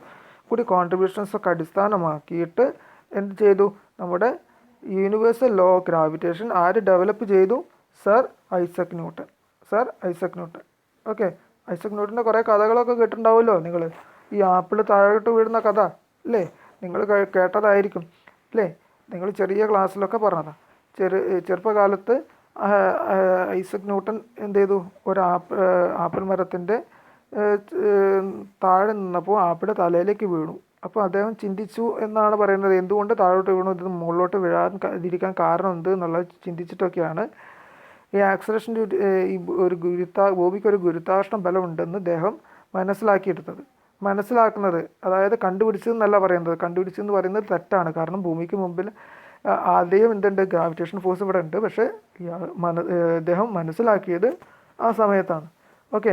കൂടി കോൺട്രിബ്യൂഷൻസൊക്കെ അടിസ്ഥാനമാക്കിയിട്ട് എന്ത് ചെയ്തു, നമ്മുടെ യൂണിവേഴ്സൽ ലോ ഓഫ് ഗ്രാവിറ്റേഷൻ ആര് ഡെവലപ്പ് ചെയ്തു? Sir Isaac Newton. Okay, Isaac ന്യൂട്ടൻ്റെ കുറേ കഥകളൊക്കെ കേട്ടിട്ടുണ്ടാവുമല്ലോ നിങ്ങൾ. ഈ ആപ്പിൾ താഴോട്ട് വീഴുന്ന കഥ അല്ലേ, നിങ്ങൾ കേട്ടതായിരിക്കും അല്ലേ? നിങ്ങൾ ചെറിയ ക്ലാസ്സിലൊക്കെ പറഞ്ഞതാണ്. ചെറുപ്പകാലത്ത് ഐസക് ന്യൂട്ടൺ എന്ത് ചെയ്തു, ഒരു ആപ്പിൾ മരത്തിൻ്റെ താഴെ നിന്നപ്പോൾ ആപ്പിൾ തലയിലേക്ക് വീണു. അപ്പോൾ അദ്ദേഹം ചിന്തിച്ചു എന്നാണ് പറയുന്നത്, എന്തുകൊണ്ട് താഴോട്ട് വീണു, ഇത് മുകളിലോട്ട് വീഴാതിരിക്കാൻ കാരണം എന്ത് എന്നുള്ളത് ചിന്തിച്ചിട്ടൊക്കെയാണ് ഈ ആക്സലേഷൻ ഭൂമിക്ക് ഒരു ഗുരുത്വാകർഷണ ബലം ഉണ്ടെന്ന് അദ്ദേഹം മനസ്സിലാക്കുന്നത്. അതായത് കണ്ടുപിടിച്ചതെന്നല്ല പറയുന്നത്, കണ്ടുപിടിച്ചെന്ന് പറയുന്നത് തെറ്റാണ്. കാരണം ഭൂമിക്ക് മുമ്പിൽ ആദ്യം എന്തുണ്ട്, ഗ്രാവിറ്റേഷൻ ഫോഴ്സ് ഇവിടെ ഉണ്ട്. പക്ഷേ അദ്ദേഹം മനസ്സിലാക്കിയത് ആ സമയത്താണ്. ഓക്കെ,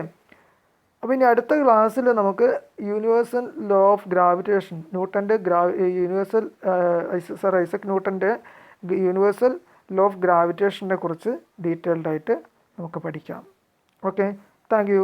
അപ്പോൾ ഇനി അടുത്ത ക്ലാസ്സിൽ നമുക്ക് universal law of gravitation, sir Isaac ന്യൂട്ടൻ്റെ യൂണിവേഴ്സൽ ലോ ഓഫ് ഗ്രാവിറ്റേഷനെ കുറിച്ച് ഡീറ്റെയിൽഡായിട്ട് നമുക്ക് പഠിക്കാം. Okay, thank U.